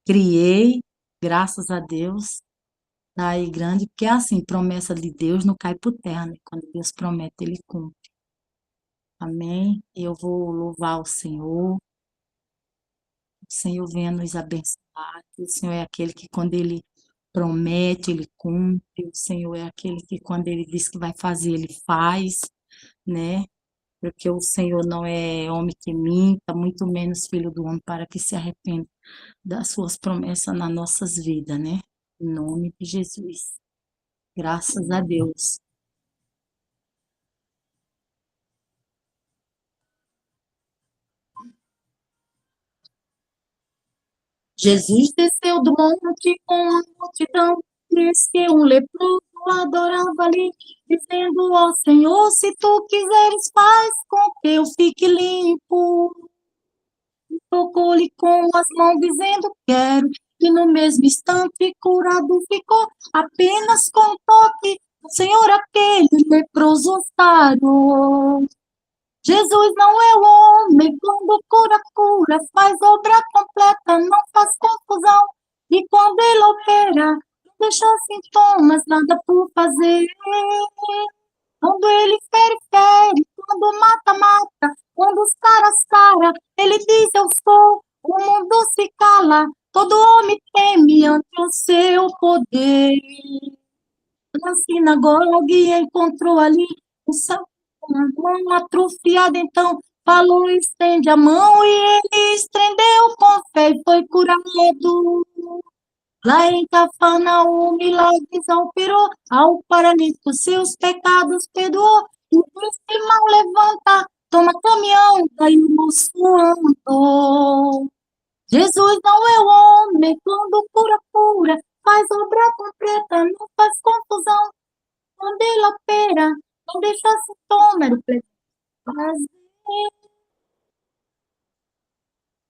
Criei, graças a Deus, tá aí grande, porque é assim, promessa de Deus não cai por terra, né? Quando Deus promete, ele cumpre. Amém? E eu vou louvar o Senhor venha nos abençoar, que o Senhor é aquele que quando Ele promete, Ele cumpre, o Senhor é aquele que quando Ele diz que vai fazer, Ele faz, né? Porque o Senhor não é homem que minta, muito menos filho do homem para que se arrependa das suas promessas nas nossas vidas, né? Em nome de Jesus. Graças a Deus. Jesus desceu do monte com a multidão, diz que um leproso adorava ali, dizendo ao Senhor, se tu quiseres, faz com que eu fique limpo. Tocou-lhe com as mãos, dizendo, quero, e no mesmo instante curado ficou, apenas com um toque, o Senhor aquele leproso sarou. Jesus não é o homem, quando cura, faz obra completa, não faz confusão. E quando ele opera, não deixa sintomas, nada por fazer. Quando ele fere, quando mata, quando sara, ele diz eu sou, o mundo se cala, todo homem teme ante o seu poder. Na sinagoga encontrou ali um uma mão atrofiada, então falou, estende a mão, e ele estendeu com fé e foi curado. Lá em Cafarnaum, milagres operou, ao paralítico seus pecados perdoou, e disse, mal levanta, toma caminhão, daí o moço andou. Jesus não é o homem, quando cura, faz obra completa, não faz confusão. Quando ele opera, não deixa sintoma, fazer.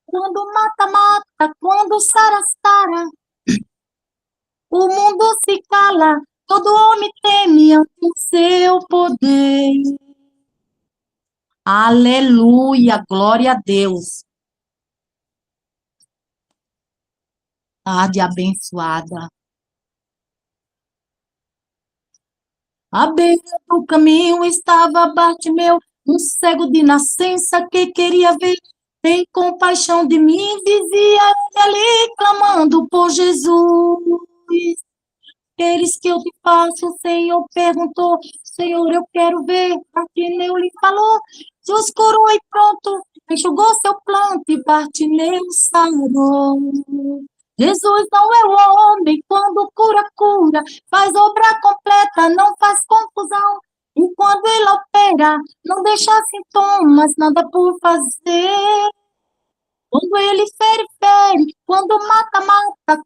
Quando mata, quando sara, o mundo se cala, todo homem teme ante o seu poder. Aleluia, glória a Deus. Tarde abençoada. À beira do caminho estava Bartimeu, um cego de nascença que queria ver. Tem compaixão de mim, dizia ele ali, clamando por Jesus. Queres que eu te faça? O Senhor perguntou. Senhor, eu quero ver. Bartimeu lhe falou. Jesus curou e pronto, enxugou seu planto e Bartimeu sarou. Jesus não é o homem, quando cura, faz obra completa, não faz confusão. E quando ele opera, não deixa sintomas, nada por fazer. Quando ele fere, quando mata,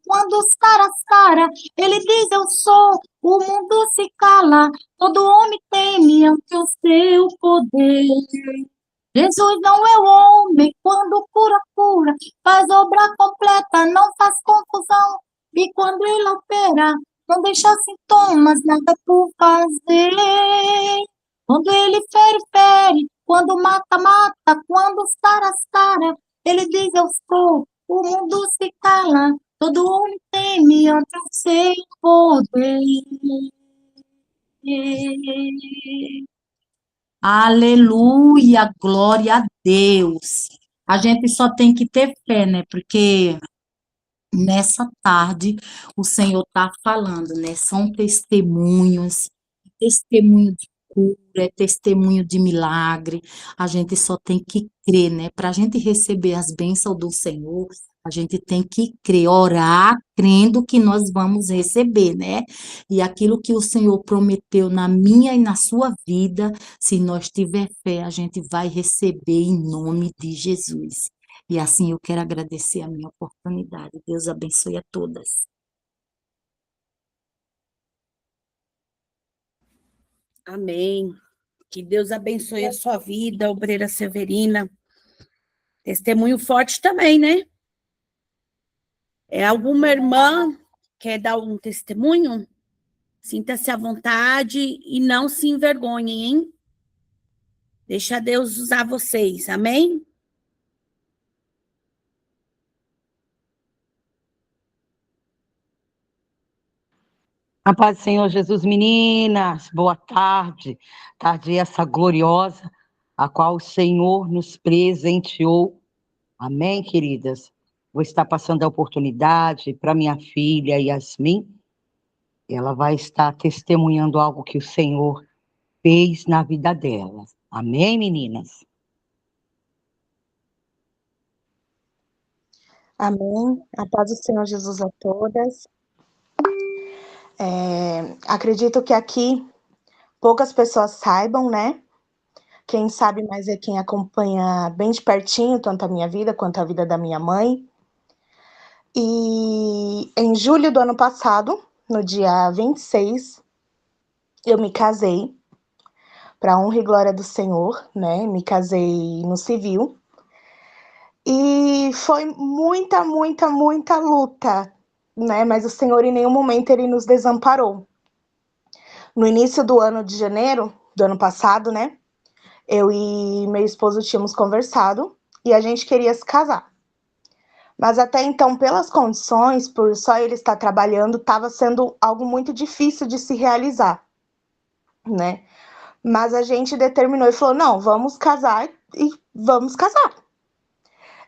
quando sara, ele diz eu sou, o mundo se cala, todo homem teme ante o seu poder. Jesus não é o homem, quando cura, faz obra completa, não faz confusão. E quando ele opera, não deixa sintomas, nada por fazer. Quando ele fere, fere. Quando mata, mata. Quando sara, sara. Ele diz, eu sou. O mundo se cala. Todo homem teme ante o seu poder. Aleluia, glória a Deus. A gente só tem que ter fé, né? Porque nessa tarde o Senhor está falando, né? São testemunhos, testemunho de cura, é testemunho de milagre. A gente só tem que crer, né? Para a gente receber as bênçãos do Senhor, a gente tem que crer, orar, crendo que nós vamos receber, né? E aquilo que o Senhor prometeu na minha e na sua vida, se nós tiver fé, a gente vai receber em nome de Jesus. E assim eu quero agradecer a minha oportunidade. Deus abençoe a todas. Amém. Que Deus abençoe a sua vida, obreira Severina. Testemunho forte também, né? É alguma irmã quer dar um testemunho? Sinta-se à vontade e não se envergonhem, hein? Deixa Deus usar vocês, amém? A paz do Senhor Jesus, meninas, boa tarde. Tarde essa gloriosa, a qual o Senhor nos presenteou. Amém, queridas? Vou estar passando a oportunidade para minha filha Yasmin. Ela vai estar testemunhando algo que o Senhor fez na vida dela. Amém, meninas? Amém. A paz do Senhor Jesus a todas. Acredito que aqui poucas pessoas saibam, né? Quem sabe mais é quem acompanha bem de pertinho, tanto a minha vida quanto a vida da minha mãe. E em julho do ano passado, no dia 26, eu me casei, para honra e glória do Senhor, né? Me casei no civil. E foi muita, muita, muita luta, né? Mas o Senhor em nenhum momento ele nos desamparou. No início do ano de janeiro do ano passado, né? Eu e meu esposo tínhamos conversado e a gente queria se casar. Mas até então, pelas condições, por só ele estar trabalhando, estava sendo algo muito difícil de se realizar, né? Mas a gente determinou e falou, não, vamos casar e vamos casar.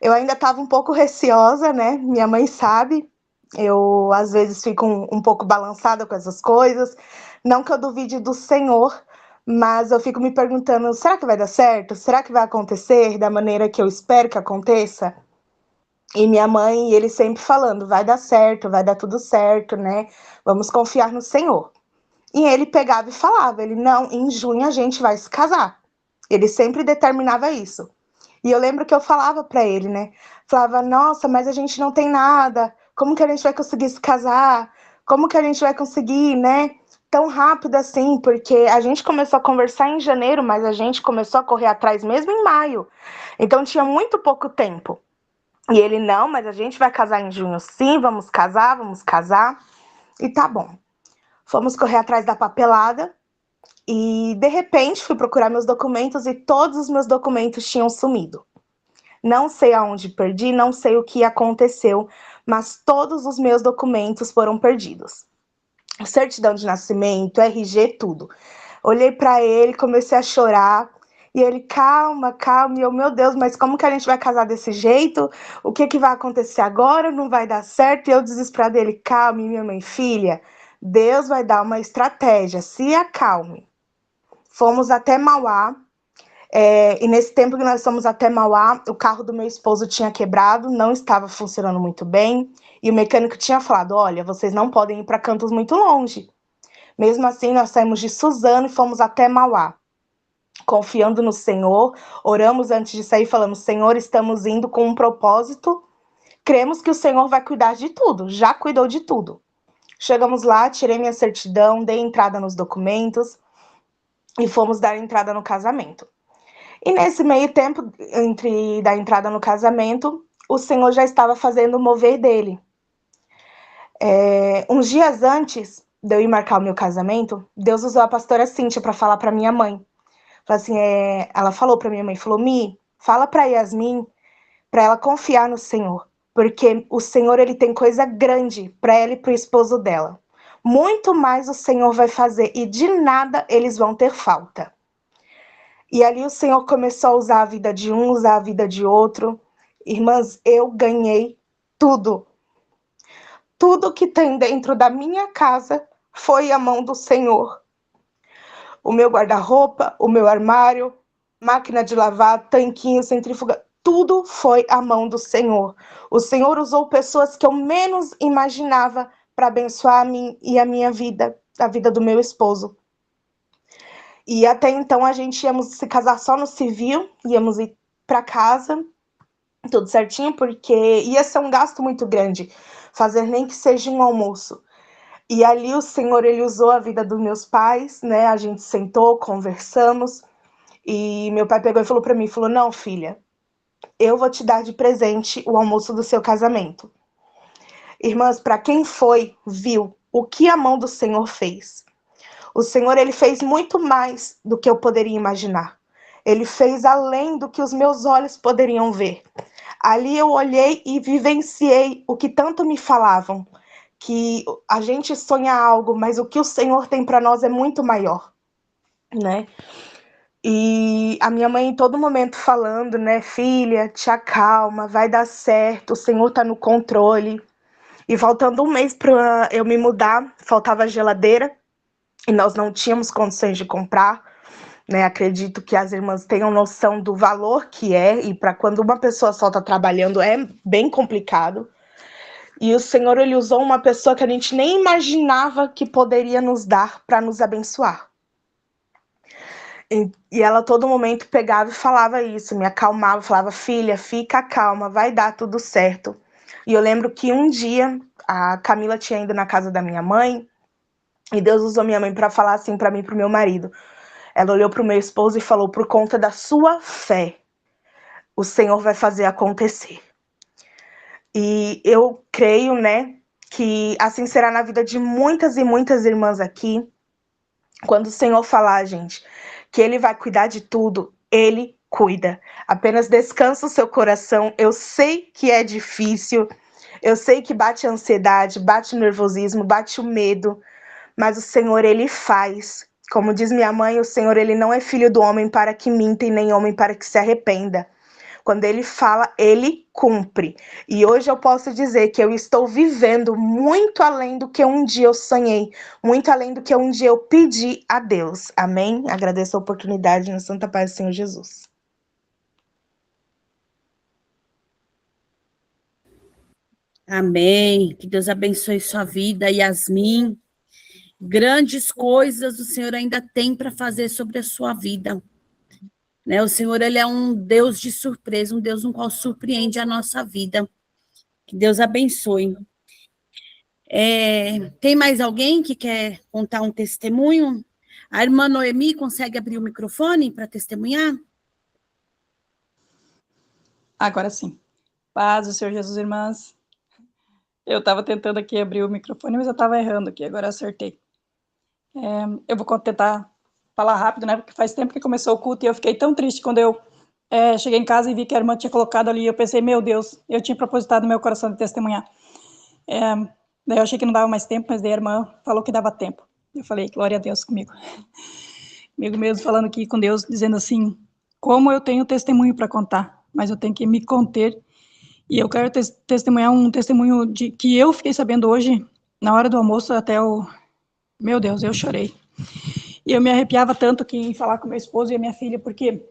Eu ainda estava um pouco receosa, né? Minha mãe sabe, eu às vezes fico um pouco balançada com essas coisas. Não que eu duvide do Senhor, mas eu fico me perguntando, será que vai dar certo? Será que vai acontecer da maneira que eu espero que aconteça? E minha mãe, ele sempre falando, vai dar certo, vai dar tudo certo, né? Vamos confiar no Senhor. E ele pegava e falava, ele, não, em junho a gente vai se casar. Ele sempre determinava isso. E eu lembro que eu falava para ele, né? Falava, nossa, mas a gente não tem nada. Como que a gente vai conseguir se casar? Como que a gente vai conseguir, né? Tão rápido assim, porque a gente começou a conversar em janeiro, mas a gente começou a correr atrás mesmo em maio. Então tinha muito pouco tempo. E ele, não, mas a gente vai casar em junho sim, vamos casar. E tá bom. Fomos correr atrás da papelada e, de repente, fui procurar meus documentos e todos os meus documentos tinham sumido. Não sei aonde perdi, não sei o que aconteceu, mas todos os meus documentos foram perdidos. Certidão de nascimento, RG, tudo. Olhei para ele, comecei a chorar. E ele, calma, calma. E eu, meu Deus, mas como que a gente vai casar desse jeito? O que que vai acontecer agora? Não vai dar certo? E eu desesperada dele, calma, minha mãe, filha. Deus vai dar uma estratégia, se acalme. Fomos até Mauá. E nesse tempo que nós fomos até Mauá, o carro do meu esposo tinha quebrado, não estava funcionando muito bem. E o mecânico tinha falado, olha, vocês não podem ir para cantos muito longe. Mesmo assim, nós saímos de Suzano e fomos até Mauá. Confiando no Senhor, oramos antes de sair, falamos, Senhor, estamos indo com um propósito, cremos que o Senhor vai cuidar de tudo, já cuidou de tudo. Chegamos lá, tirei minha certidão, dei entrada nos documentos e fomos dar entrada no casamento. E nesse meio tempo, entre dar entrada no casamento, o Senhor já estava fazendo o mover dele. Uns dias antes de eu ir marcar o meu casamento, Deus usou a pastora Cíntia para falar para minha mãe. Assim, ela falou para minha mãe, falou, Mi, fala para Yasmin, para ela confiar no Senhor, porque o Senhor ele tem coisa grande para ela e para o esposo dela. Muito mais o Senhor vai fazer e de nada eles vão ter falta. E ali o Senhor começou a usar a vida de um, usar a vida de outro. Irmãs, eu ganhei tudo. Tudo que tem dentro da minha casa foi a mão do Senhor. O meu guarda-roupa, o meu armário, máquina de lavar, tanquinho, centrífuga, tudo foi a mão do Senhor. O Senhor usou pessoas que eu menos imaginava para abençoar a mim e a minha vida, a vida do meu esposo. E até então a gente íamos se casar só no civil, íamos ir para casa, tudo certinho, porque ia ser um gasto muito grande, fazer nem que seja um almoço. E ali o Senhor, ele usou a vida dos meus pais, né? A gente sentou, conversamos, e meu pai pegou e falou para mim, falou, não, filha, eu vou te dar de presente o almoço do seu casamento. Irmãs, para quem foi, viu o que a mão do Senhor fez. O Senhor, ele fez muito mais do que eu poderia imaginar. Ele fez além do que os meus olhos poderiam ver. Ali eu olhei e vivenciei o que tanto me falavam, que a gente sonha algo, mas o que o Senhor tem para nós é muito maior, né? E a minha mãe em todo momento falando, né, filha, te acalma, vai dar certo, o Senhor está no controle. E faltando um mês para eu me mudar, faltava geladeira, e nós não tínhamos condições de comprar, né? Acredito que as irmãs tenham noção do valor que é, e para quando uma pessoa só está trabalhando é bem complicado. E o Senhor, ele usou uma pessoa que a gente nem imaginava que poderia nos dar para nos abençoar. E ela a todo momento pegava e falava isso, me acalmava, falava, filha, fica calma, vai dar tudo certo. E eu lembro que um dia a Camila tinha ido na casa da minha mãe, e Deus usou minha mãe para falar assim para mim e para o meu marido. Ela olhou para o meu esposo e falou, por conta da sua fé, o Senhor vai fazer acontecer. E eu creio, né, que assim será na vida de muitas e muitas irmãs aqui. Quando o Senhor falar, gente, que Ele vai cuidar de tudo, Ele cuida. Apenas descansa o seu coração. Eu sei que é difícil, eu sei que bate a ansiedade, bate o nervosismo, bate o medo, mas o Senhor, ele faz. Como diz minha mãe, o Senhor, ele não é filho do homem para que minta e nem homem para que se arrependa. Quando ele fala, ele cumpre. E hoje eu posso dizer que eu estou vivendo muito além do que um dia eu sonhei, muito além do que um dia eu pedi a Deus. Amém? Agradeço a oportunidade na santa paz do Senhor Jesus. Amém. Que Deus abençoe sua vida, Yasmin. Grandes coisas o Senhor ainda tem para fazer sobre a sua vida. Né? O Senhor, ele é um Deus de surpresa, um Deus no qual surpreende a nossa vida. Que Deus abençoe. Tem mais alguém que quer contar um testemunho? A irmã Noemi consegue abrir o microfone para testemunhar? Agora sim. Paz do Senhor Jesus, irmãs. Eu estava tentando aqui abrir o microfone, mas eu estava errando aqui, agora eu acertei. Eu vou tentar falar rápido, né, porque faz tempo que começou o culto e eu fiquei tão triste quando eu cheguei em casa e vi que a irmã tinha colocado ali, eu pensei, meu Deus, eu tinha propositado no meu coração de testemunhar. Daí eu achei que não dava mais tempo, mas daí a irmã falou que dava tempo. Eu falei, glória a Deus comigo. Comigo mesmo, falando aqui com Deus, dizendo assim, como eu tenho testemunho para contar, mas eu tenho que me conter. E eu quero testemunhar um testemunho de que eu fiquei sabendo hoje, na hora do almoço, até o... Meu Deus, eu chorei. E eu me arrepiava tanto que em falar com meu esposo e a minha filha, porque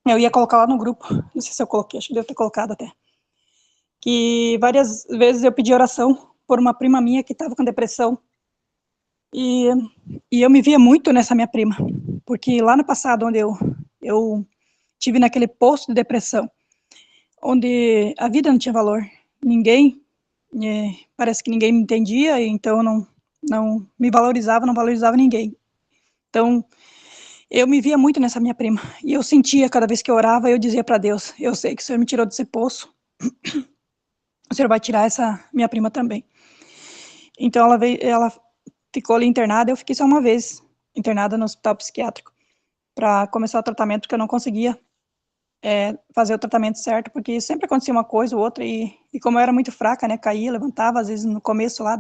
eu ia colocar lá no grupo, não sei se eu coloquei, acho que devo ter colocado até, que várias vezes eu pedi oração por uma prima minha que estava com depressão, e eu me via muito nessa minha prima, porque lá no passado, onde eu tive naquele poço de depressão, onde a vida não tinha valor, parece que ninguém me entendia, então não me valorizava, não valorizava ninguém. Então, eu me via muito nessa minha prima, e eu sentia, cada vez que eu orava, eu dizia para Deus, eu sei que o Senhor me tirou desse poço, o Senhor vai tirar essa minha prima também. Então ela ficou ali internada, eu fiquei só uma vez internada no hospital psiquiátrico para começar o tratamento, porque eu não conseguia fazer o tratamento certo, porque sempre acontecia uma coisa ou outra, e como eu era muito fraca, né, caía, levantava, às vezes no começo lá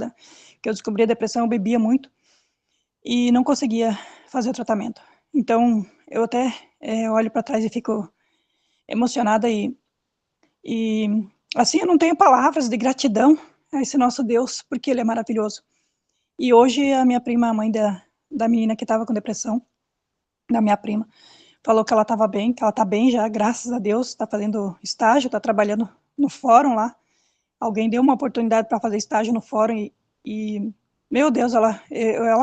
que eu descobri a depressão, eu bebia muito, e não conseguia fazer o tratamento. Então, eu até olho para trás e fico emocionada, e assim, eu não tenho palavras de gratidão a esse nosso Deus, porque Ele é maravilhoso. E hoje a minha prima, a mãe da menina que estava com depressão, da minha prima, falou que ela estava bem, que ela está bem já, graças a Deus, está fazendo estágio, está trabalhando no fórum lá. Alguém deu uma oportunidade para fazer estágio no fórum e meu Deus, ela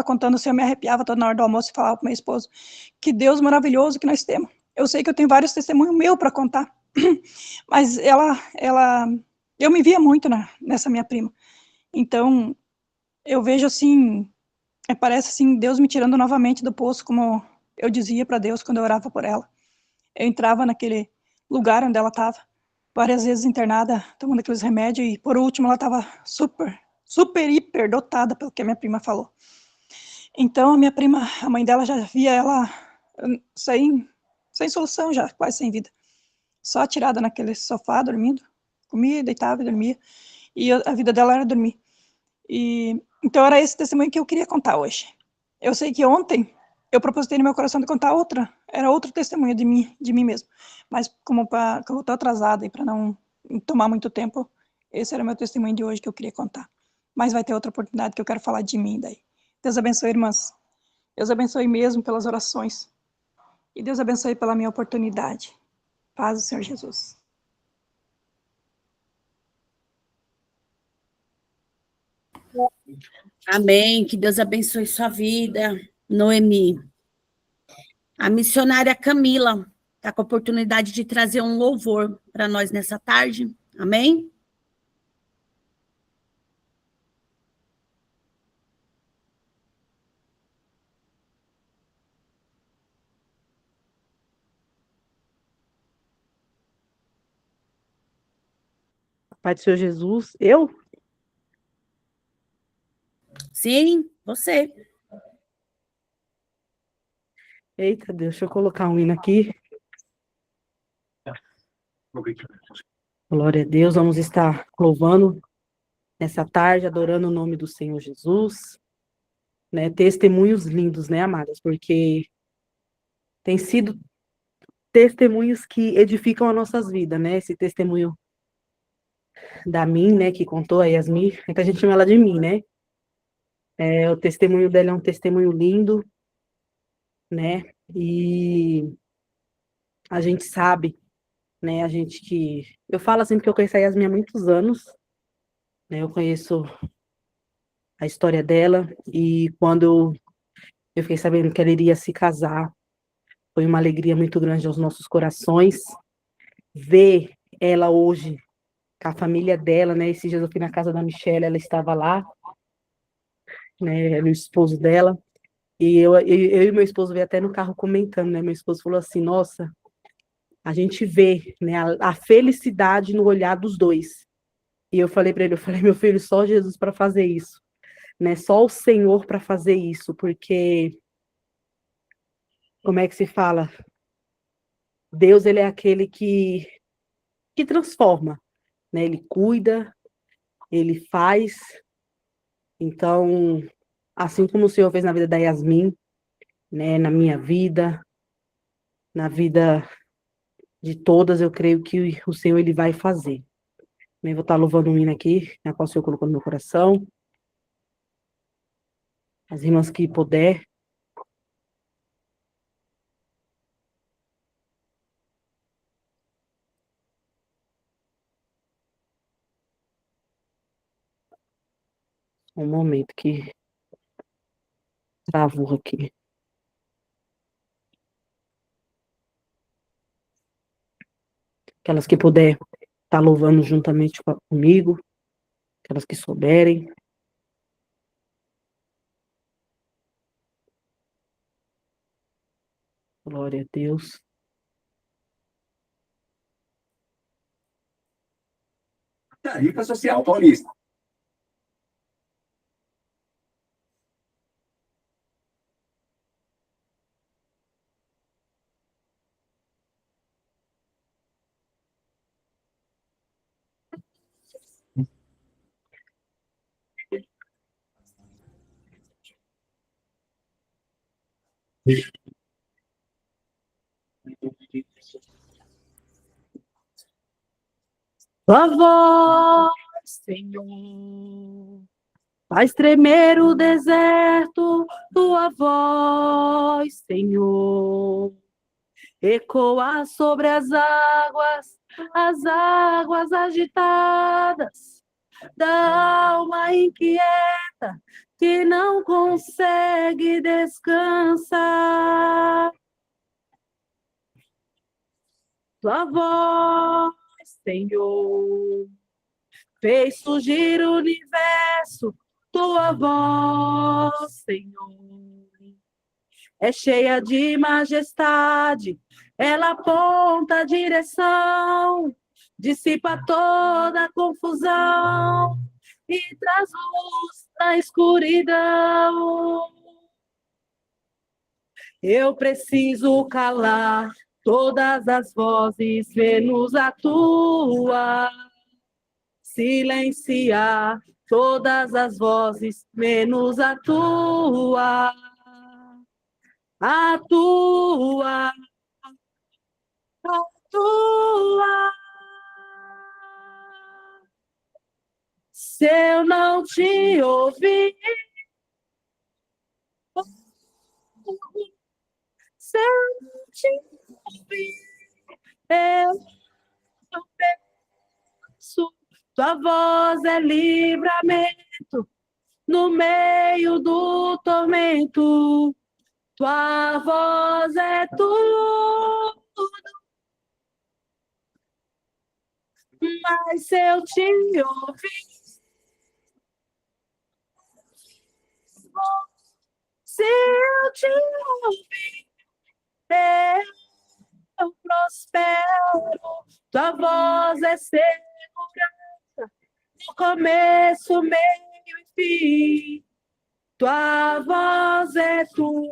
contando assim, eu me arrepiava toda na hora do almoço e falava para meu esposo, que Deus maravilhoso que nós temos. Eu sei que eu tenho vários testemunhos meus para contar, mas eu me via muito nessa minha prima. Então, eu vejo assim, parece assim, Deus me tirando novamente do poço, como eu dizia para Deus quando eu orava por ela. Eu entrava naquele lugar onde ela estava, várias vezes internada, tomando aqueles remédios, e por último ela estava super, hiper dotada, pelo que a minha prima falou. Então a minha prima, a mãe dela já via ela sem solução já, quase sem vida. Só tirada naquele sofá, dormindo, comia, deitava e dormia, e a vida dela era dormir. Então era esse testemunho que eu queria contar hoje. Eu sei que ontem eu propositei no meu coração de contar era outro testemunho de mim mesmo, mas como eu estou atrasada e para não tomar muito tempo, esse era o meu testemunho de hoje que eu queria contar. Mas vai ter outra oportunidade que eu quero falar de mim daí. Deus abençoe, irmãs. Deus abençoe mesmo pelas orações. E Deus abençoe pela minha oportunidade. Paz do Senhor Jesus. Amém. Que Deus abençoe sua vida, Noemi. A missionária Camila está com a oportunidade de trazer um louvor para nós nessa tarde. Amém? Pai do Senhor Jesus, eu? Sim, você. Eita, Deus, deixa eu colocar um hino aqui. Glória a Deus, vamos estar louvando nessa tarde, adorando o nome do Senhor Jesus, né? Testemunhos lindos, né, amadas? Porque tem sido testemunhos que edificam as nossas vidas, né? Esse testemunho da Min, né, que contou a Yasmin, é que a gente chama ela de Min, né? O testemunho dela é um testemunho lindo, né? E a gente sabe, né, eu falo assim porque eu conheço a Yasmin há muitos anos, né? Eu conheço a história dela, e quando eu fiquei sabendo que ela iria se casar, foi uma alegria muito grande aos nossos corações. Ver ela hoje, com a família dela, né? Esses dias eu fui na casa da Michelle, ela estava lá, né? Ela e o esposo dela. E eu e meu esposo veio até no carro comentando, né? Meu esposo falou assim: nossa, a gente vê, né, a felicidade no olhar dos dois. E eu falei para ele, meu filho, só Jesus para fazer isso, né? Só o Senhor para fazer isso, porque como é que se fala? Deus, ele é aquele que transforma, né? Ele cuida, ele faz. Então, assim como o Senhor fez na vida da Yasmin, né, na minha vida, na vida de todas, eu creio que o Senhor ele vai fazer. Eu vou estar louvando um hino aqui, na qual o Senhor colocou no meu coração. As irmãs que puder. Um momento que travou aqui. Aquelas que puder estar louvando juntamente comigo, aquelas que souberem. Glória a Deus. Tarifa Social Paulista. Tua voz, Senhor, faz tremer o deserto, tua voz, Senhor, ecoa sobre as águas agitadas da alma inquieta que não consegue descansar. Tua voz, Senhor, fez surgir o universo, tua voz, Senhor, é cheia de majestade, ela aponta a direção, dissipa toda a confusão e traz luz na escuridão. Eu preciso calar todas as vozes, menos a tua. Silenciar todas as vozes, menos a tua. A tua. A tua. Se eu não te ouvir, se eu não te ouvir, eu não penso. Tua voz é livramento no meio do tormento. Tua voz é tudo. Mas se eu te ouvir, se eu te ouvir, eu prospero. Tua voz é segurança no começo, meio e fim. Tua voz é tudo.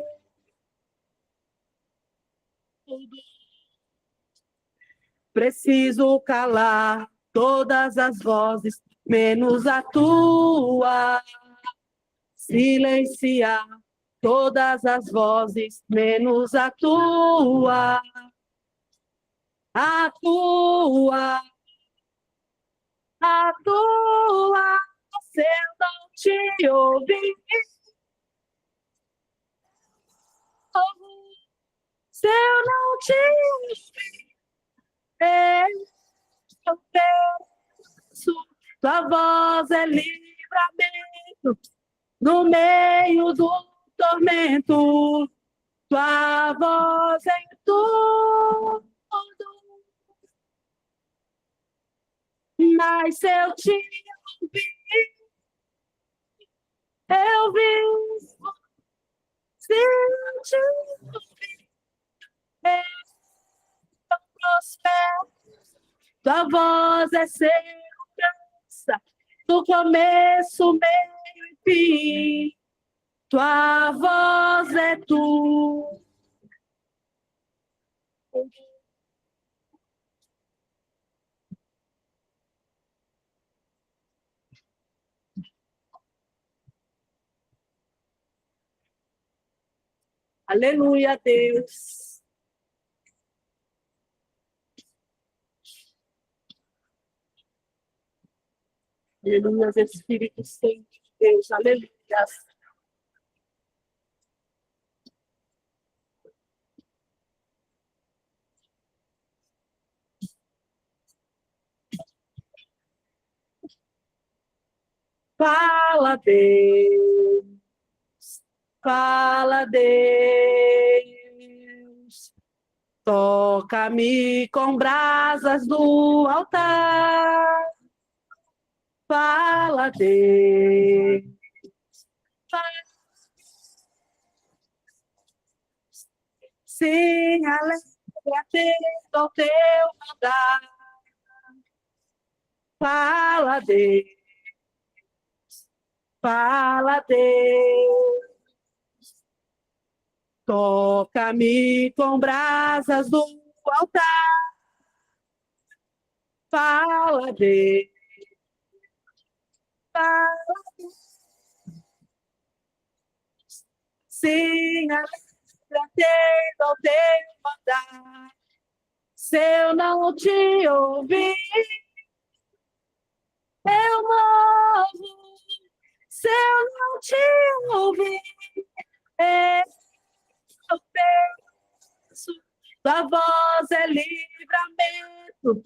Preciso calar todas as vozes, menos a tua. Silenciar todas as vozes, menos a tua. A tua. A tua. Se eu não te ouvir, se eu não te ouvir, eu penso, tua voz é livramento no meio do tormento. Tua voz é tudo. Mas se eu te ouvir, eu vivo. Se eu te ouvir, eu prospero. Tua voz é segurança no começo, meio e fim. Tua voz é tu. Aleluia, Deus. Aleluia, Espírito Santo de Deus. Aleluia. Fala, Deus. Fala, Deus. Toca-me com brasas do altar. Fala, Deus. Sim, aleluia, atento ao teu mandar. Fala, Deus. Fala, Deus. Toca-me com brasas do altar. Fala, Deus. Fala, Deus. Sim, aleluia, Não tenho mandar. Se eu não te ouvir, eu morro. Se eu não te ouvir, eu penso. Tua voz é livramento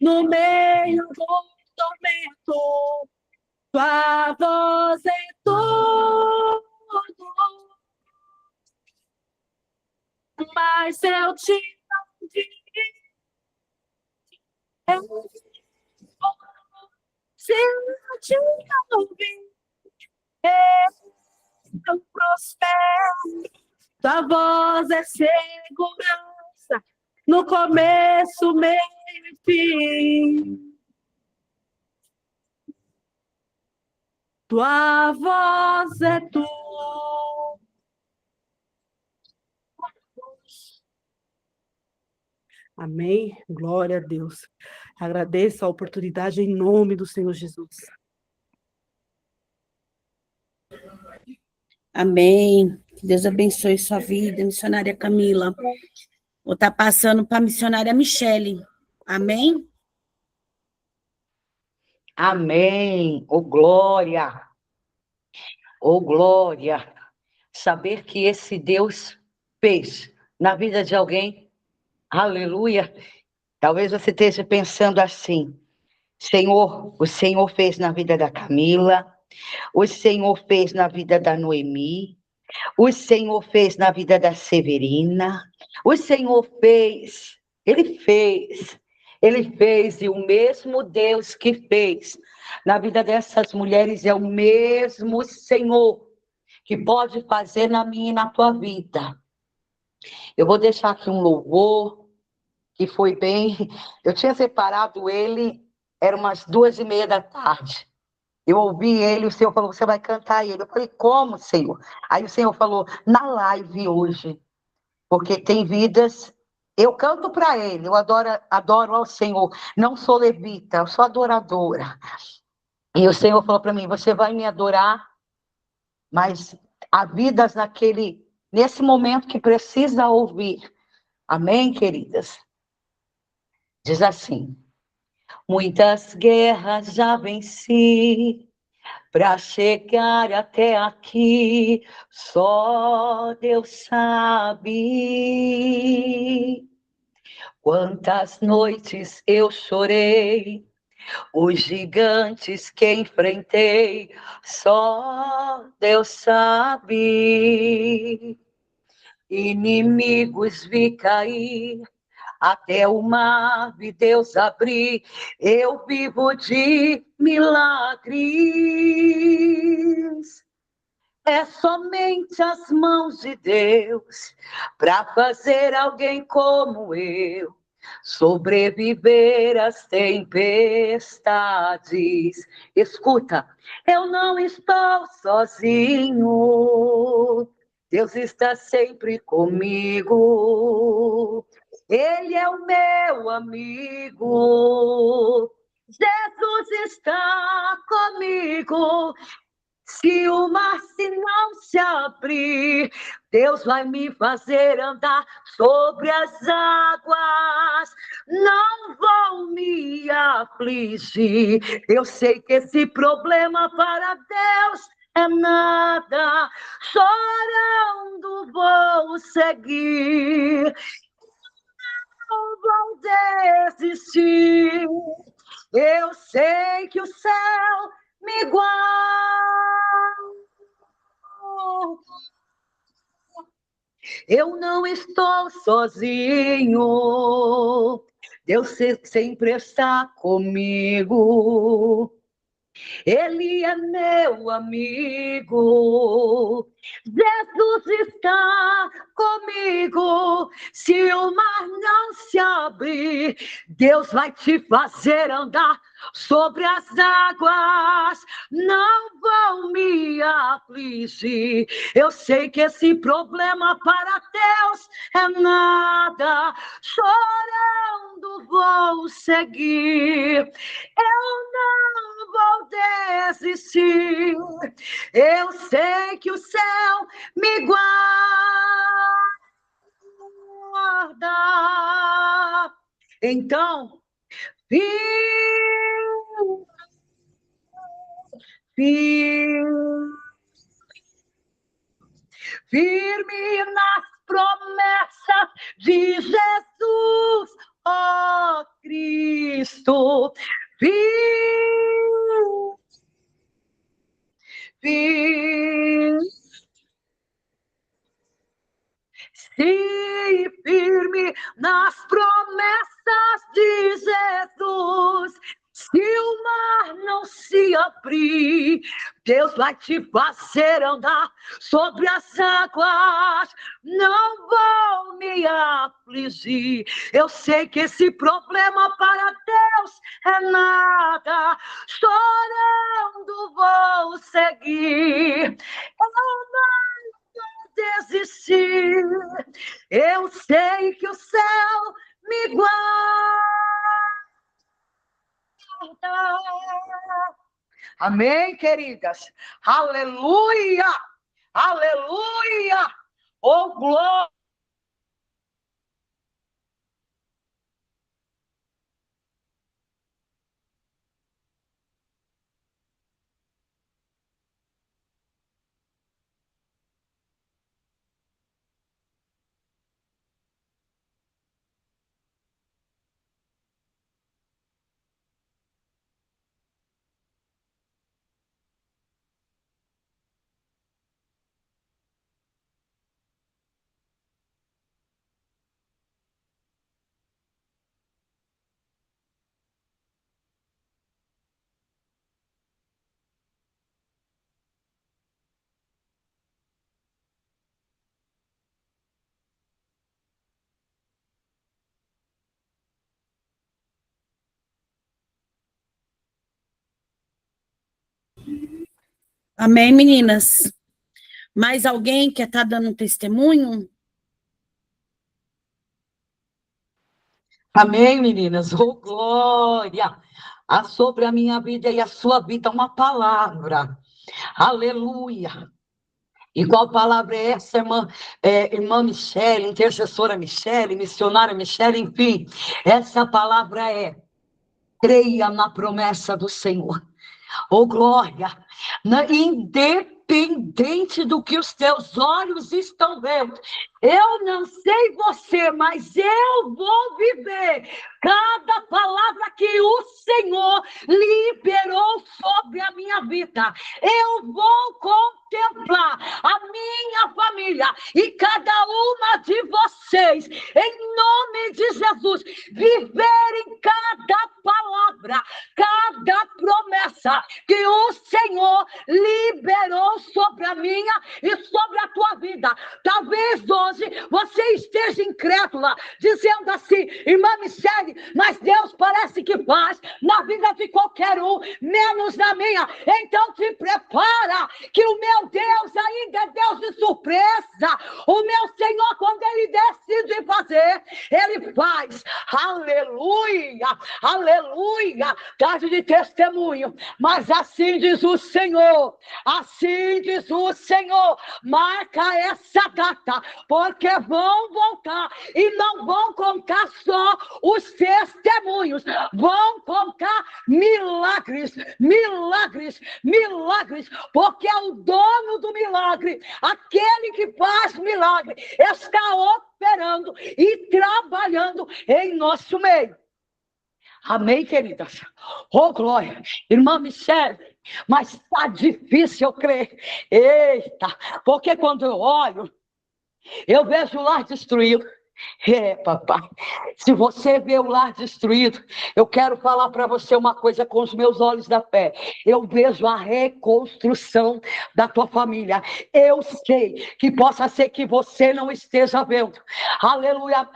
no meio do tormento. Tua voz é tudo. Mas se eu te ouvir, se eu te ouvir, eu prospero. Tua voz é segurança no começo, meio e fim. Tua voz é tudo. Amém. Glória a Deus. Agradeço a oportunidade em nome do Senhor Jesus. Amém. Que Deus abençoe sua vida, missionária Camila. Vou estar passando para a missionária Michele. Amém? Amém. Ô glória. Ô glória. Saber que esse Deus fez na vida de alguém. Aleluia. Talvez você esteja pensando assim: Senhor, o Senhor fez na vida da Camila, o Senhor fez na vida da Noemi, o Senhor fez na vida da Severina, o Senhor fez, Ele fez, e o mesmo Deus que fez na vida dessas mulheres é o mesmo Senhor que pode fazer na minha e na tua vida. Eu vou deixar aqui um louvor que foi bem... Eu tinha separado ele, era umas 2:30 da tarde. Eu ouvi ele, o Senhor falou, você vai cantar ele. Eu falei, como, Senhor? Aí o Senhor falou, na live hoje, porque tem vidas... Eu canto para ele, eu adoro ao Senhor. Não sou levita, eu sou adoradora. E o Senhor falou para mim, você vai me adorar, mas há vidas nesse momento que precisa ouvir. Amém, queridas? Diz assim: muitas guerras já venci, para chegar até aqui, só Deus sabe. Quantas noites eu chorei, os gigantes que enfrentei, só Deus sabe. Inimigos vi cair, até o mar vi Deus abrir, eu vivo de milagres. É somente as mãos de Deus para fazer alguém como eu sobreviver às tempestades. Escuta, eu não estou sozinho, Deus está sempre comigo. Ele é o meu amigo, Jesus está comigo. Se o mar não se abrir, Deus vai me fazer andar sobre as águas. Não vou me afligir. Eu sei que esse problema para Deus é nada. Chorando vou seguir. Não vou desistir. Eu sei que o céu me guarda. Eu não estou sozinho. Deus sempre está comigo. Ele é meu amigo. Jesus está comigo. Se o mar não se abrir, Deus vai te fazer andar sobre as águas. Não vão me afligir. Eu sei que esse problema para Deus é nada. Chorando vou seguir. Eu não vou desistir. Eu sei que o céu me guarda. guarda. Então, firme nas promessas de Jesus, ó Cristo. Sim, firme nas promessas de Jesus. Se o mar não se abrir, Deus vai te fazer andar sobre as águas. Não vou me afligir. Eu sei que esse problema para Deus é nada. Chorando vou seguir. Eu não vou desistir. Eu sei que o céu me guarda. Amém, queridas? Aleluia! Aleluia! Oh, glória! Amém, meninas? Mais alguém quer estar dando um testemunho? Amém, meninas? Oh, glória! Sobre a minha vida e a sua vida, uma palavra. Aleluia! E qual palavra é essa, irmã? Irmã Michele, intercessora Michele, missionária Michele, enfim. Essa palavra é: creia na promessa do Senhor. Oh, glória! Independente do que os teus olhos estão vendo, eu não sei você, mas eu vou viver cada palavra que o Senhor liberou sobre a minha vida. Eu vou contemplar a minha família e cada uma de vocês, em nome de Jesus, viverem cada palavra, cada promessa que o Senhor liberou sobre a minha e sobre a tua vida. Talvez hoje você esteja incrédula, dizendo assim: irmã Michele, mas Deus parece que faz na vida de qualquer um, menos na minha. Então te prepara, que o meu Deus ainda é Deus de surpresa. O meu Senhor, quando Ele decide fazer, Ele faz. Aleluia, aleluia. Tarde de testemunho, mas assim diz o Senhor, assim diz o Senhor: marca essa data, porque vão voltar e não vão contar só os testemunhos, vão contar milagres, milagres, milagres, porque é o dono do milagre, aquele que faz milagre, está operando e trabalhando em nosso meio. Amém, queridas? Oh, glória! Irmã Michele, mas está difícil eu crer. Eita, porque quando eu olho, eu vejo o lar destruído. Papai, se você vê o lar destruído, eu quero falar para você uma coisa com os meus olhos da fé. Eu vejo a reconstrução da tua família. Eu sei que possa ser que você não esteja vendo. Aleluia.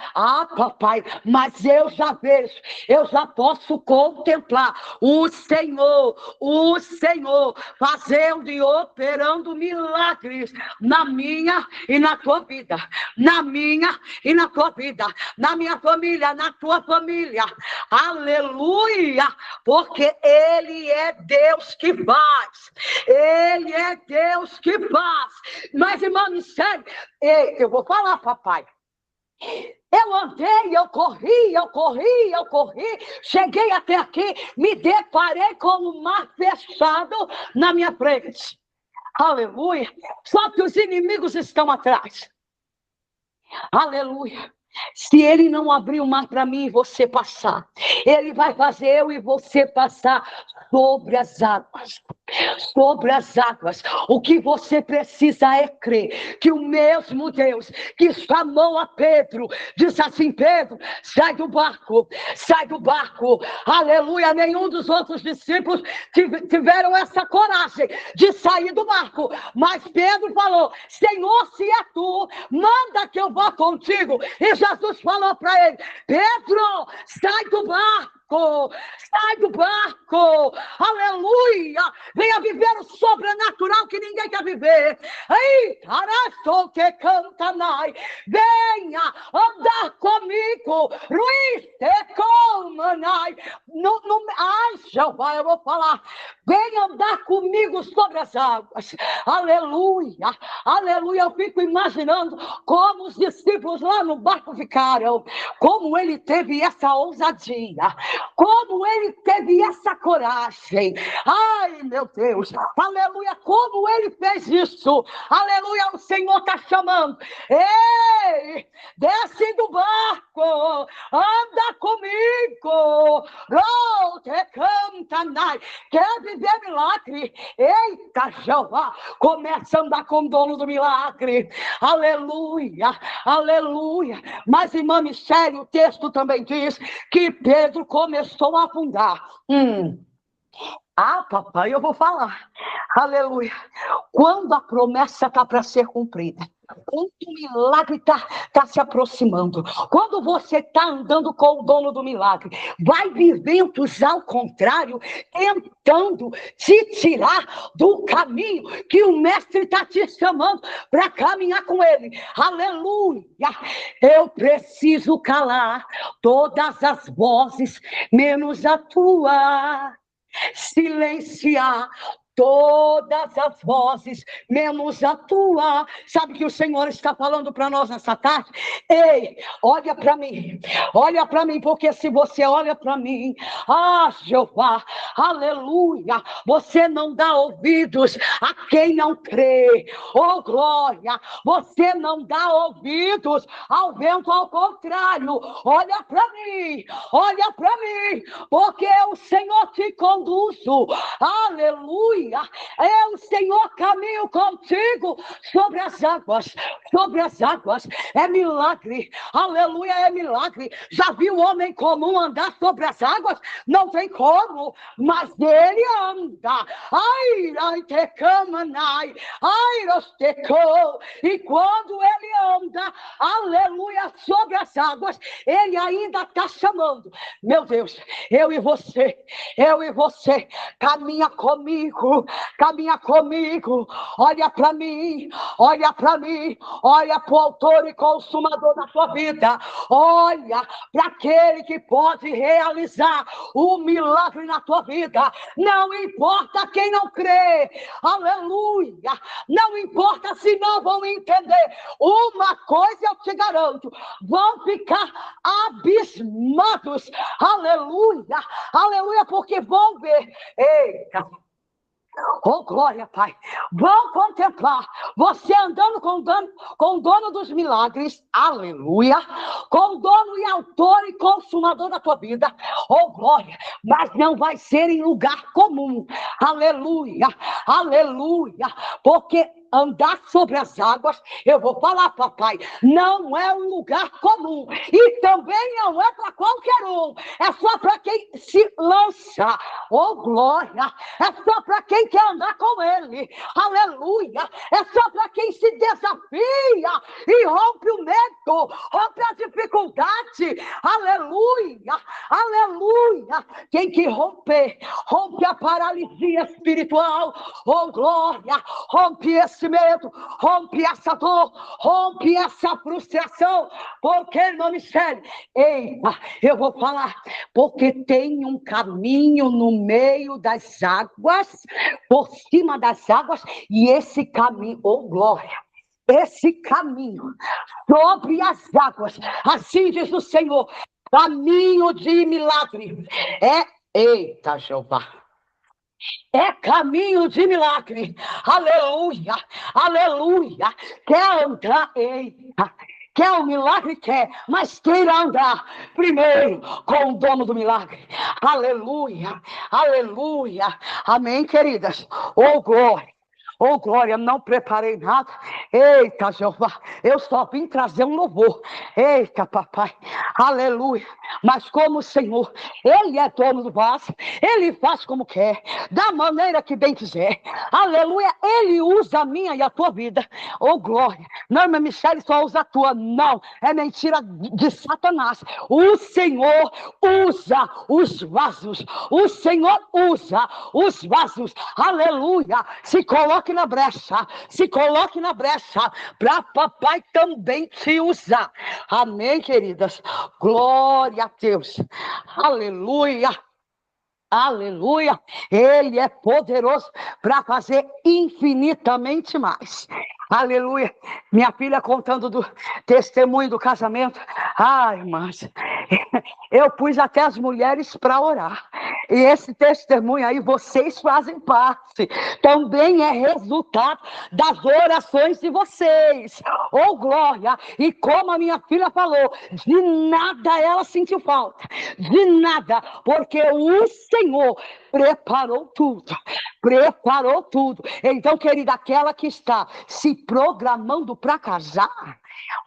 Papai, mas eu já vejo, eu já posso contemplar o Senhor fazendo e operando milagres na minha e na tua vida, na minha e na tua vida, na minha família, na tua família. Aleluia, porque Ele é Deus que faz. Ele é Deus que faz. Mas, irmã Michele, eu vou falar, papai. Eu andei, eu corri, cheguei até aqui, me deparei com o mar fechado na minha frente. Aleluia. Só que os inimigos estão atrás. Aleluia. Se ele não abrir o mar para mim e você passar, ele vai fazer eu e você passar sobre as águas. Sobre as águas. O que você precisa é crer que o mesmo Deus que chamou a Pedro, disse assim: Pedro, sai do barco, aleluia. Nenhum dos outros discípulos tiveram essa coragem de sair do barco, mas Pedro falou: Senhor, se é tu, manda que eu vá contigo. E Jesus falou para ele: Pedro, sai do barco, aleluia, venha viver o sobrenatural que ninguém quer viver. Ai, araçou que canta nai, venha andar comigo, Ruiz te comanai. Ai, Jeová, eu vou falar, venha andar comigo sobre as águas, aleluia, aleluia. Eu fico imaginando como os discípulos lá no barco ficaram, como ele teve essa ousadia, como ele teve essa coragem. Ai, meu Deus, aleluia, como ele fez isso. Aleluia, o Senhor está chamando: ei, desce do barco, anda comigo. Oh, te canta, nai. Quer viver milagre? Eita, Jeová, começa a andar com o dono do milagre. Aleluia, aleluia. Mas, irmã Michele, o texto também diz que Pedro começou a afundar. Ah, papai, eu vou falar. Aleluia. Quando a promessa está para ser cumprida, quando o milagre está se aproximando, quando você está andando com o dono do milagre, vai vir ventos ao contrário, tentando te tirar do caminho que o mestre está te chamando para caminhar com ele. Aleluia. Eu preciso calar todas as vozes, menos a tua. Silenciar todas as vozes, menos a tua. Sabe que o Senhor está falando para nós nessa tarde? Ei, olha para mim, porque se você olha para mim, ah, Jeová, aleluia, você não dá ouvidos a quem não crê. Oh, glória, você não dá ouvidos ao vento, ao contrário. Olha para mim, porque o Senhor te conduz. Aleluia. Eu, Senhor, caminho contigo sobre as águas, é milagre, aleluia, é milagre. Já viu o homem comum andar sobre as águas? Não tem como, mas ele anda. Ai, te camanai, e quando ele anda, aleluia, sobre as águas, ele ainda está chamando. Meu Deus, eu e você, caminha comigo, olha para mim, olha para o autor e consumador da tua vida, olha para aquele que pode realizar o milagre na tua vida. Não importa quem não crê, aleluia, não importa se não vão entender, uma coisa eu te garanto, vão ficar abismados, aleluia, porque vão ver, eita, oh, glória, Pai. Vão contemplar você andando com o dono dos milagres, aleluia, com o dono e autor e consumador da tua vida, oh, glória, mas não vai ser em lugar comum, aleluia, porque andar sobre as águas, eu vou falar, papai, não é um lugar comum, e também não é para qualquer um, é só para quem se lança, oh glória, é só para quem quer andar com ele, aleluia, é só para quem se desafia e rompe o medo, rompe a dificuldade, aleluia, quem que rompe a paralisia espiritual, oh glória, rompe esse medo, rompe essa dor, rompe essa frustração, porque, irmã Michele, eita, eu vou falar, porque tem um caminho no meio das águas, por cima das águas, e esse caminho, oh glória, esse caminho sobre as águas. Assim diz o Senhor, caminho de milagre. Eita, Jeová. É caminho de milagre. Aleluia, aleluia. Quer andar, eita. Quer o milagre? Quer, mas queira andar primeiro com o dono do milagre. Aleluia, aleluia. Amém, queridas? Oh, glória. Oh, glória, não preparei nada. Eita, Jeová, eu só vim trazer um louvor. Eita, papai, aleluia. Mas como o Senhor, Ele é dono do vaso, Ele faz como quer, da maneira que bem quiser. Aleluia, Ele usa a minha e a tua vida. Oh, glória. Não, irmã Michele, só usa a tua. Não, é mentira de Satanás. O Senhor usa os vasos. O Senhor usa os vasos. Aleluia. Se coloque na brecha. Se coloque na brecha para papai também te usar. Amém, queridas? Glória a Deus. Aleluia. Aleluia, Ele é poderoso para fazer infinitamente mais. Aleluia, minha filha contando do testemunho do casamento. Ai, irmãs, eu pus até as mulheres para orar. E esse testemunho aí, vocês fazem parte. Também é resultado das orações de vocês. Oh, glória! E como a minha filha falou, de nada ela sentiu falta. De nada, porque o Senhor preparou tudo. Preparou tudo. Então, querida, aquela que está se programando para casar,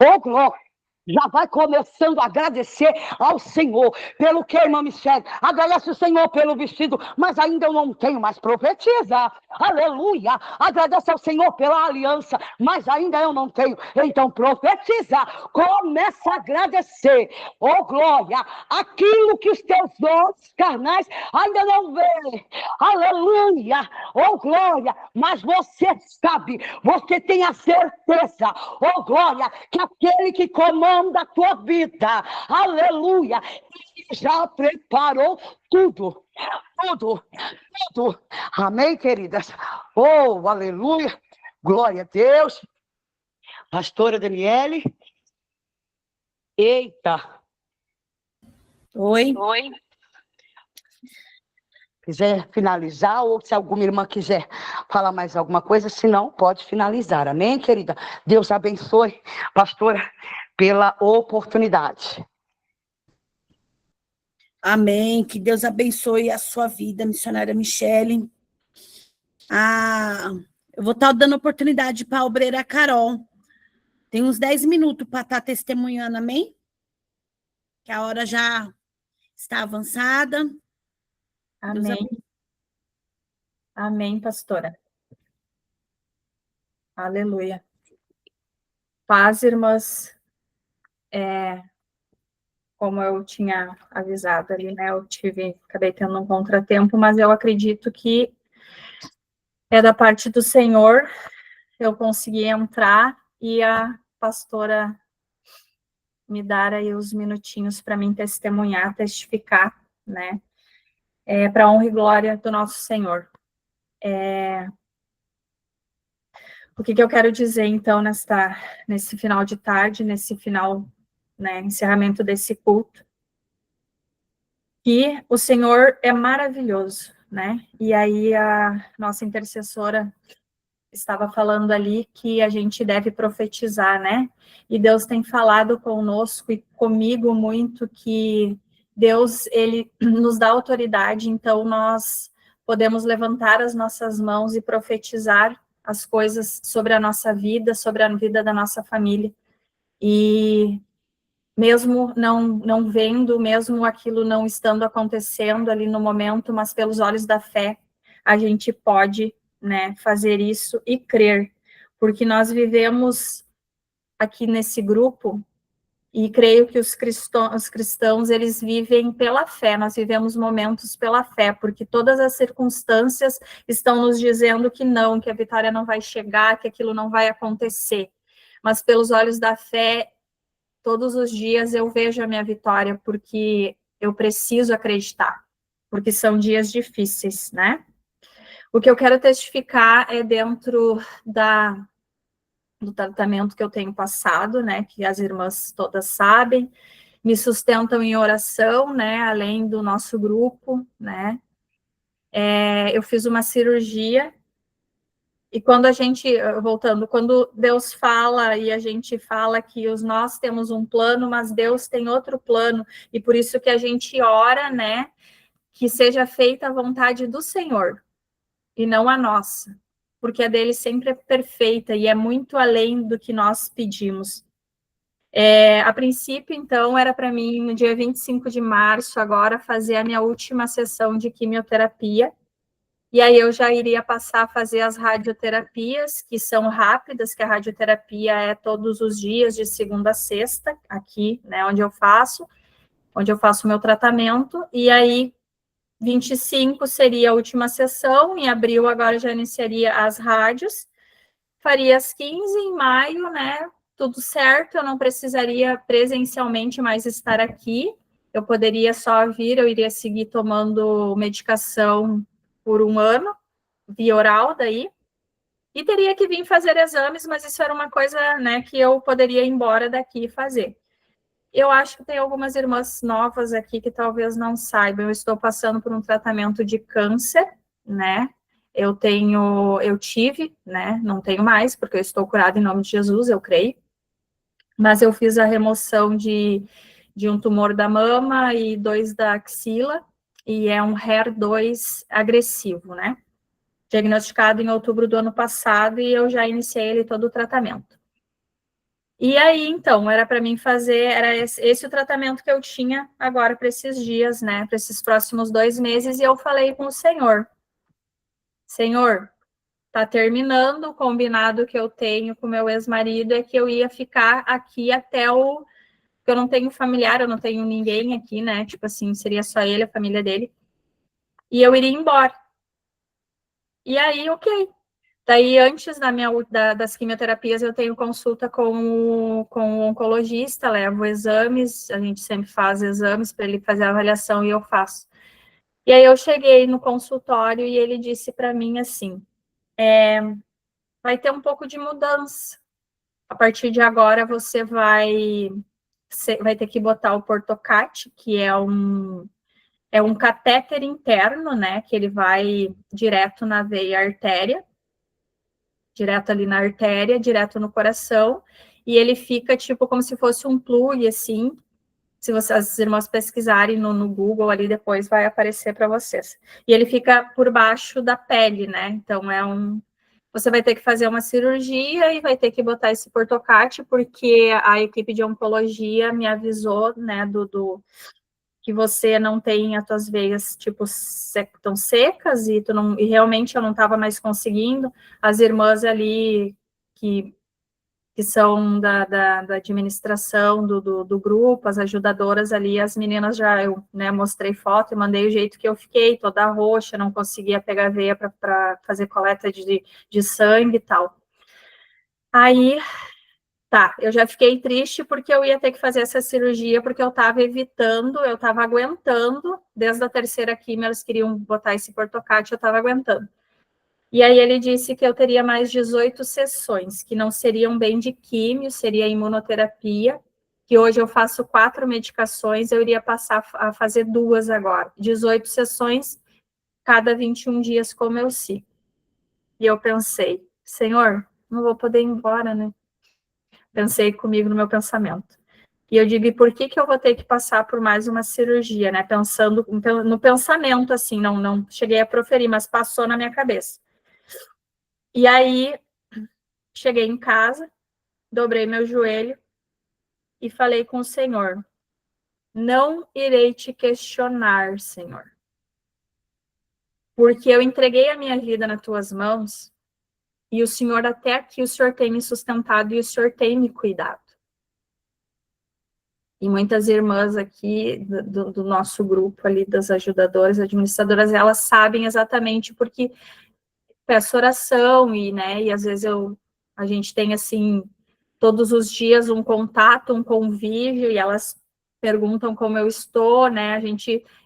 oh, glória! Já vai começando a agradecer ao Senhor. Pelo que, irmã Michele? Agradece o Senhor pelo vestido, mas ainda eu não tenho, mais profetiza. Aleluia. Agradece ao Senhor pela aliança, mas ainda eu não tenho. Então profetiza. Começa a agradecer. Oh, glória. Aquilo que os teus olhos carnais ainda não vê. Aleluia. Oh, glória. Mas você sabe, você tem a certeza, oh, glória, que aquele que comanda a tua vida, aleluia, ele já preparou tudo, tudo, tudo. Amém, queridas? Oh, aleluia, glória a Deus. Pastora Daniele. Eita. Oi. Quiser finalizar, ou se alguma irmã quiser falar mais alguma coisa, se não, pode finalizar. Amém, querida? Deus abençoe, pastora, pela oportunidade. Amém. Que Deus abençoe a sua vida, missionária Michele. Eu vou estar dando oportunidade para a obreira Carol. Tem uns 10 minutos para estar testemunhando, amém? Que a hora já está avançada. Amém. Amém, pastora. Aleluia. Paz, irmãs. Como eu tinha avisado ali, né? Acabei tendo um contratempo, mas eu acredito que é da parte do Senhor. Eu consegui entrar e a pastora me dar aí os minutinhos para mim testemunhar, testificar, né? Para a honra e glória do nosso Senhor. O que eu quero dizer, então, nesse final de tarde, nesse final, né, encerramento desse culto, que o Senhor é maravilhoso, né? E aí a nossa intercessora estava falando ali que a gente deve profetizar, né? E Deus tem falado conosco e comigo muito que Deus, Ele nos dá autoridade, então nós podemos levantar as nossas mãos e profetizar as coisas sobre a nossa vida, sobre a vida da nossa família. E mesmo não vendo, mesmo aquilo não estando acontecendo ali no momento, mas pelos olhos da fé, a gente pode, né, fazer isso e crer, porque nós vivemos aqui nesse grupo, e creio que os cristãos, eles vivem pela fé, nós vivemos momentos pela fé, porque todas as circunstâncias estão nos dizendo que não, que a vitória não vai chegar, que aquilo não vai acontecer, mas pelos olhos da fé, todos os dias eu vejo a minha vitória, porque eu preciso acreditar, porque são dias difíceis, né? O que eu quero testificar é dentro do tratamento que eu tenho passado, né, que as irmãs todas sabem, me sustentam em oração, né, além do nosso grupo, né. Eu fiz uma cirurgia, e quando a gente, voltando, quando Deus fala e a gente fala que nós temos um plano, mas Deus tem outro plano, e por isso que a gente ora, né, que seja feita a vontade do Senhor, e não a nossa, porque a dele sempre é perfeita e é muito além do que nós pedimos. A princípio, então, era para mim, no dia 25 de março, agora, fazer a minha última sessão de quimioterapia, e aí eu já iria passar a fazer as radioterapias, que são rápidas, que a radioterapia é todos os dias, de segunda a sexta, aqui, né, onde eu faço o meu tratamento, e aí 25 seria a última sessão, em abril agora já iniciaria as rádios, faria as 15 em maio, né, tudo certo, eu não precisaria presencialmente mais estar aqui, eu poderia só vir, eu iria seguir tomando medicação por 1 ano, via oral daí, e teria que vir fazer exames, mas isso era uma coisa, né, que eu poderia ir embora daqui e fazer. Eu acho que tem algumas irmãs novas aqui que talvez não saibam, eu estou passando por um tratamento de câncer, né, eu tive, né, não tenho mais, porque eu estou curada em nome de Jesus, eu creio, mas eu fiz a remoção de um tumor da mama e 2 da axila, e é um HER2 agressivo, né, diagnosticado em outubro do ano passado, e eu já iniciei ele todo o tratamento. E aí, então, era para mim fazer, era esse o tratamento que eu tinha agora para esses dias, né, para esses próximos 2 meses, e eu falei com o Senhor, tá terminando, o combinado que eu tenho com meu ex-marido é que eu ia ficar aqui até porque eu não tenho familiar, eu não tenho ninguém aqui, né, tipo assim, seria só ele, a família dele, e eu iria embora. E aí, ok. Daí, antes das quimioterapias, eu tenho consulta com o oncologista, levo exames, a gente sempre faz exames para ele fazer a avaliação e eu faço. E aí, eu cheguei no consultório e ele disse para mim assim, vai ter um pouco de mudança. A partir de agora, você vai ter que botar o Portocat, que é um catéter interno, né, que ele vai direto na veia artéria, direto ali na artéria, direto no coração, e ele fica tipo como se fosse um plug, assim, se as irmãs pesquisarem no Google ali, depois vai aparecer para vocês. E ele fica por baixo da pele, né, então você vai ter que fazer uma cirurgia e vai ter que botar esse Portocat, porque a equipe de oncologia me avisou, né, que você não tem as tuas veias, tipo, tão secas, e realmente eu não estava mais conseguindo. As irmãs ali, que são da administração do grupo, as ajudadoras ali, as meninas eu, né, mostrei foto e mandei o jeito que eu fiquei, toda roxa, não conseguia pegar veia para fazer coleta de sangue e tal. Aí, eu já fiquei triste porque eu ia ter que fazer essa cirurgia, porque eu estava evitando, eu estava aguentando, desde a 3ª quimio, eles queriam botar esse Portocat, eu estava aguentando. E aí ele disse que eu teria mais 18 sessões, que não seriam bem de químio, seria imunoterapia, que hoje eu faço 4 medicações, eu iria passar a fazer 2 agora. 18 sessões, cada 21 dias, como eu sigo. E eu pensei, Senhor, não vou poder ir embora, né? Pensei comigo no meu pensamento. E eu digo, e por que eu vou ter que passar por mais uma cirurgia, né? Pensando no pensamento, assim, não cheguei a proferir, mas passou na minha cabeça. E aí, cheguei em casa, dobrei meu joelho e falei com o Senhor, não irei te questionar, Senhor, porque eu entreguei a minha vida nas tuas mãos e o Senhor, até aqui, o Senhor tem me sustentado e o Senhor tem me cuidado. E muitas irmãs aqui do nosso grupo ali, das ajudadoras, administradoras, elas sabem exatamente porque peço oração e, né, e às vezes a gente tem, assim, todos os dias um contato, um convívio, e elas perguntam como eu estou, né,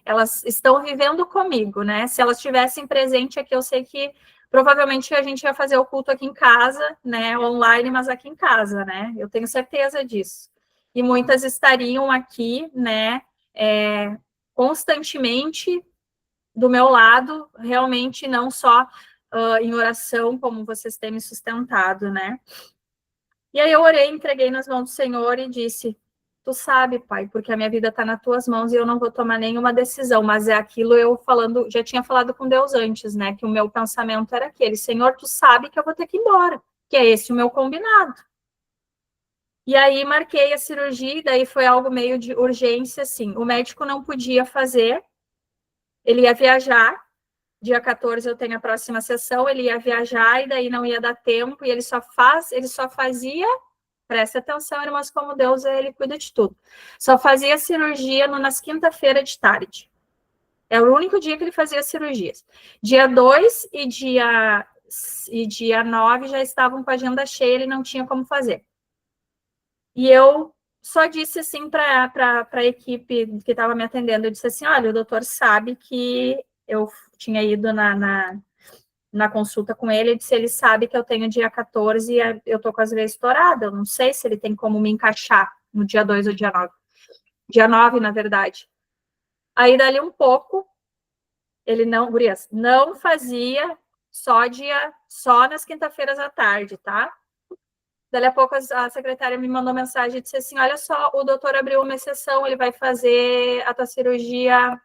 elas estão vivendo comigo, né, se elas estivessem presentes aqui, eu sei que Provavelmente a gente ia fazer o culto aqui em casa, né, online, mas aqui em casa, né, eu tenho certeza disso. E muitas estariam aqui, né, constantemente do meu lado, realmente não só em oração, como vocês têm me sustentado, né. E aí eu orei, entreguei nas mãos do Senhor e disse: tu sabe, Pai, porque a minha vida está nas tuas mãos e eu não vou tomar nenhuma decisão, mas é aquilo eu falando, já tinha falado com Deus antes, né, que o meu pensamento era aquele: Senhor, tu sabe que eu vou ter que ir embora, que é esse o meu combinado. E aí marquei a cirurgia, e daí foi algo meio de urgência, assim, o médico não podia fazer, ele ia viajar, dia 14 eu tenho a próxima sessão, ele ia viajar e daí não ia dar tempo, e ele só fazia, presta atenção, irmãos, como Deus, ele cuida de tudo. Só fazia cirurgia nas quinta-feira de tarde. É o único dia que ele fazia cirurgias. Dia 2 e dia 9 já estavam com a agenda cheia, ele não tinha como fazer. E eu só disse assim para a equipe que estava me atendendo, eu disse assim: olha, o doutor sabe que eu tinha ido na consulta com ele, ele sabe que eu tenho dia 14 e eu tô com as veias estouradas, eu não sei se ele tem como me encaixar no dia 2 ou dia 9. Dia 9, na verdade. Aí, dali um pouco, ele não, gurias, não fazia só nas quinta-feiras à tarde, tá? Dali a pouco a secretária me mandou mensagem e disse assim: olha só, o doutor abriu uma exceção, ele vai fazer a tua cirurgia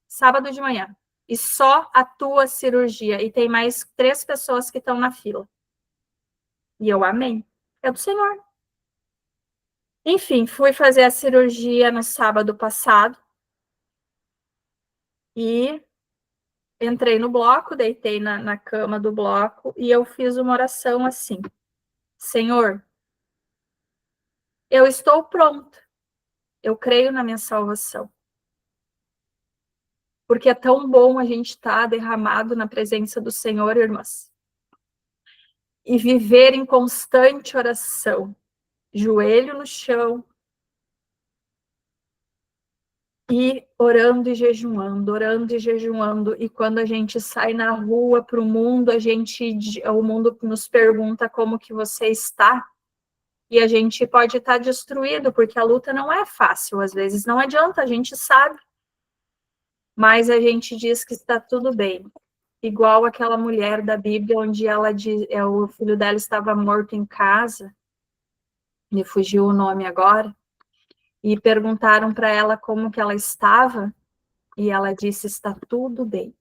sábado de manhã. E só a tua cirurgia. E tem mais 3 pessoas que estão na fila. E eu amei. É do Senhor. Enfim, fui fazer a cirurgia no sábado passado. E entrei no bloco, deitei na cama do bloco. E eu fiz uma oração assim: Senhor, eu estou pronta. Eu creio na minha salvação. Porque é tão bom a gente estar derramado na presença do Senhor, irmãs. E viver em constante oração. Joelho no chão. E orando e jejuando, orando e jejuando. E quando a gente sai na rua para o mundo, o mundo nos pergunta como que você está. E a gente pode estar destruído, porque a luta não é fácil. Às vezes não adianta, a gente sabe. Mas a gente diz que está tudo bem. Igual aquela mulher da Bíblia, onde ela diz, o filho dela estava morto em casa, me fugiu o nome agora, e perguntaram para ela como que ela estava, e ela disse: está tudo bem.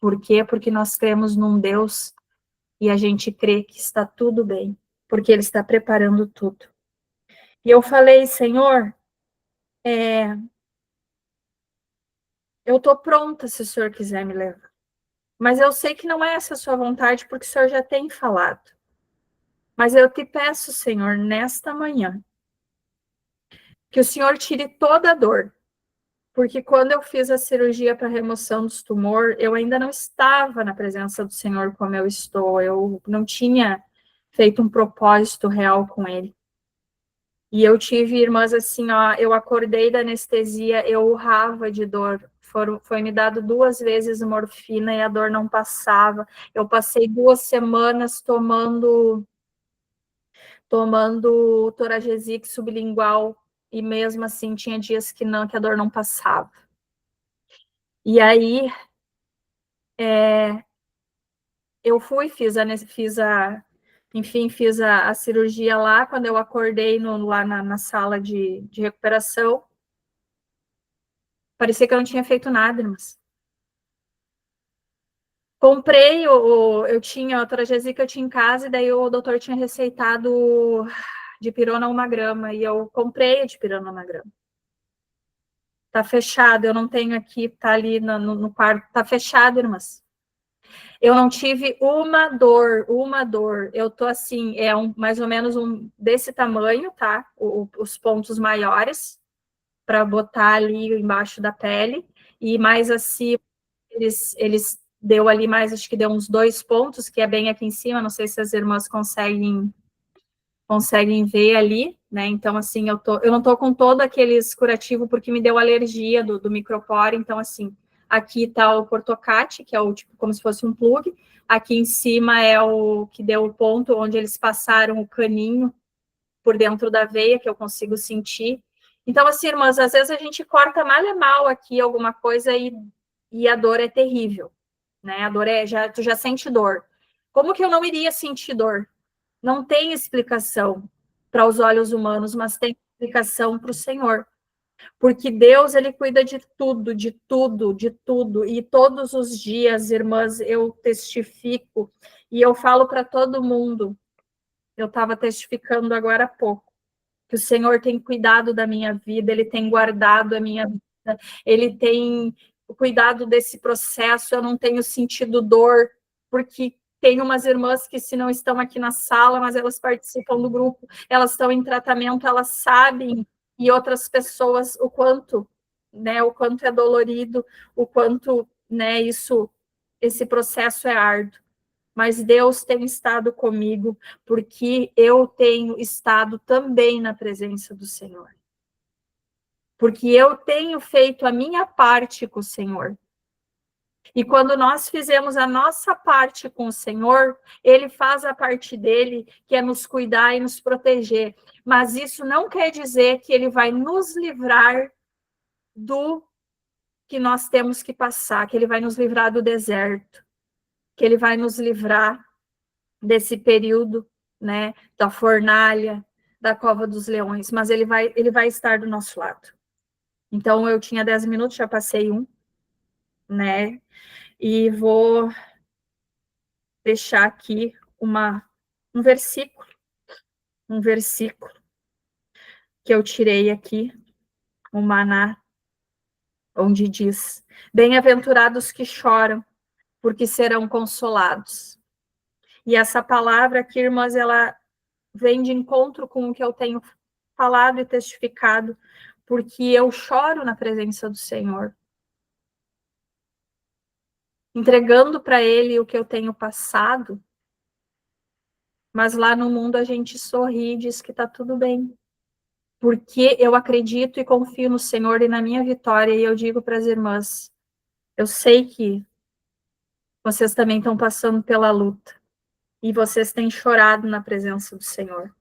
Por quê? Porque nós cremos num Deus, e a gente crê que está tudo bem, porque Ele está preparando tudo. E eu falei: Senhor, eu estou pronta se o Senhor quiser me levar. Mas eu sei que não é essa a sua vontade, porque o Senhor já tem falado. Mas eu te peço, Senhor, nesta manhã, que o Senhor tire toda a dor. Porque quando eu fiz a cirurgia para remoção dos tumores, eu ainda não estava na presença do Senhor como eu estou. Eu não tinha feito um propósito real com Ele. E eu tive irmãs assim, ó, eu acordei da anestesia, eu urrava de dor. Foi me dado 2 vezes morfina e a dor não passava. Eu passei 2 semanas tomando Toragesic sublingual e mesmo assim tinha dias que a dor não passava. E aí eu fui, fiz a cirurgia lá. Quando eu acordei lá na sala de recuperação, parecia que eu não tinha feito nada, irmãs. Comprei, eu tinha a Toragesic que eu tinha em casa, e daí o doutor tinha receitado dipirona 1 grama, e eu comprei a dipirona 1 grama. Tá fechado, eu não tenho aqui, tá ali no quarto, tá fechado, irmãs. Eu não tive uma dor. Eu tô assim, mais ou menos desse tamanho, tá? Os pontos maiores, para botar ali embaixo da pele, e mais assim, eles deu ali mais, acho que deu uns 2 pontos, que é bem aqui em cima, não sei se as irmãs conseguem ver ali, né? Então, assim, eu não tô com todo aqueles curativo, porque me deu alergia do microporo, então, assim, Aqui está o portocate, que é o tipo como se fosse um plug. Aqui em cima é o que deu o ponto onde eles passaram o caninho por dentro da veia, que eu consigo sentir. Então, assim, irmãs, às vezes a gente corta mal e mal aqui alguma coisa e a dor é terrível, né? A dor tu já sente dor. Como que eu não iria sentir dor? Não tem explicação para os olhos humanos, mas tem explicação para o Senhor. Porque Deus, ele cuida de tudo, de tudo, de tudo. E todos os dias, irmãs, eu testifico e eu falo para todo mundo. Eu estava testificando agora há pouco que o Senhor tem cuidado da minha vida, ele tem guardado a minha vida, ele tem cuidado desse processo. Eu não tenho sentido dor, porque tem umas irmãs que, se não estão aqui na sala, mas elas participam do grupo, elas estão em tratamento, elas sabem, e outras pessoas, o quanto é dolorido, o quanto, né, esse processo é árduo. Mas Deus tem estado comigo, porque eu tenho estado também na presença do Senhor. Porque eu tenho feito a minha parte com o Senhor. E quando nós fizemos a nossa parte com o Senhor, Ele faz a parte dele, que é nos cuidar e nos proteger. Mas isso não quer dizer que Ele vai nos livrar do que nós temos que passar, que Ele vai nos livrar do deserto, que Ele vai nos livrar desse período, né, da fornalha, da cova dos leões, mas ele vai estar do nosso lado. Então, eu tinha 10 minutos, já passei um, né, e vou deixar aqui um versículo que eu tirei aqui, o Maná, onde diz: bem-aventurados que choram, porque serão consolados. E essa palavra aqui, irmãs, ela vem de encontro com o que eu tenho falado e testificado, porque eu choro na presença do Senhor, entregando para Ele o que eu tenho passado, mas lá no mundo a gente sorri e diz que está tudo bem, porque eu acredito e confio no Senhor e na minha vitória, e eu digo para as irmãs, eu sei que vocês também estão passando pela luta, e vocês têm chorado na presença do Senhor.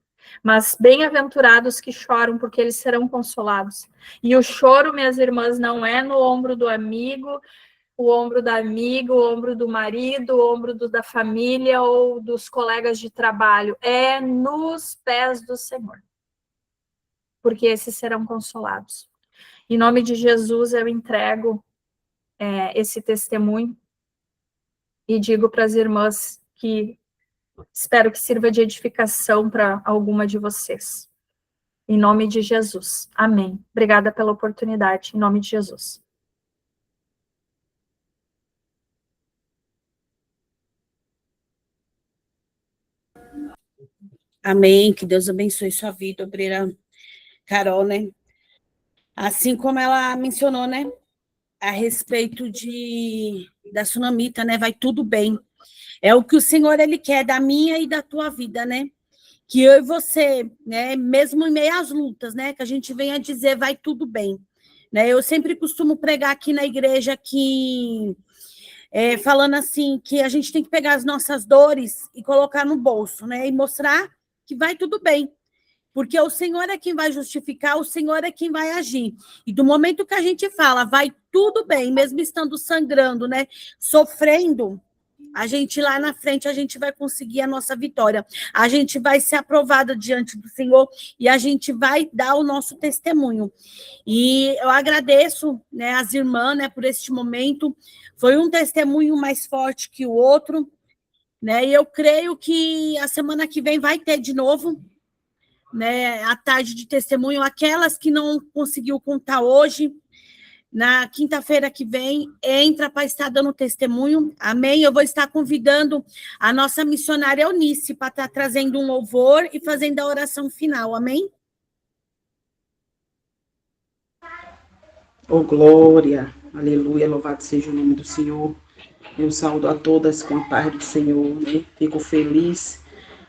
Mas bem-aventurados que choram, porque eles serão consolados. E o choro, minhas irmãs, não é no ombro do amigo, o ombro da amiga, o ombro do marido, o ombro da família ou dos colegas de trabalho. É nos pés do Senhor. Porque esses serão consolados. Em nome de Jesus, eu entrego esse testemunho e digo para as irmãs que espero que sirva de edificação para alguma de vocês. Em nome de Jesus. Amém. Obrigada pela oportunidade. Em nome de Jesus. Amém. Que Deus abençoe sua vida, obreira Carol, né? Assim como ela mencionou, né? A respeito da sunamita, né? Vai tudo bem. É o que o Senhor, Ele quer da minha e da tua vida, né? Que eu e você, né? Mesmo em meio às lutas, né? Que a gente venha dizer, vai tudo bem. Né? Eu sempre costumo pregar aqui na igreja que... falando assim, que a gente tem que pegar as nossas dores e colocar no bolso, né? E mostrar que vai tudo bem. Porque o Senhor é quem vai justificar, o Senhor é quem vai agir. E do momento que a gente fala, vai tudo bem, mesmo estando sangrando, né? Sofrendo, a gente lá na frente, a gente vai conseguir a nossa vitória. A gente vai ser aprovada diante do Senhor e a gente vai dar o nosso testemunho. E eu agradeço, né, as irmãs, né, por este momento. Foi um testemunho mais forte que o outro, né? E eu creio que a semana que vem vai ter de novo, né, a tarde de testemunho. Aquelas que não conseguiu contar hoje, na quinta-feira que vem, entra para estar dando testemunho, amém? Eu vou estar convidando a nossa missionária Eunice para estar trazendo um louvor e fazendo a oração final, amém? Oh, glória, aleluia, louvado seja o nome do Senhor. Eu saúdo a todas com a paz do Senhor, né? Fico feliz,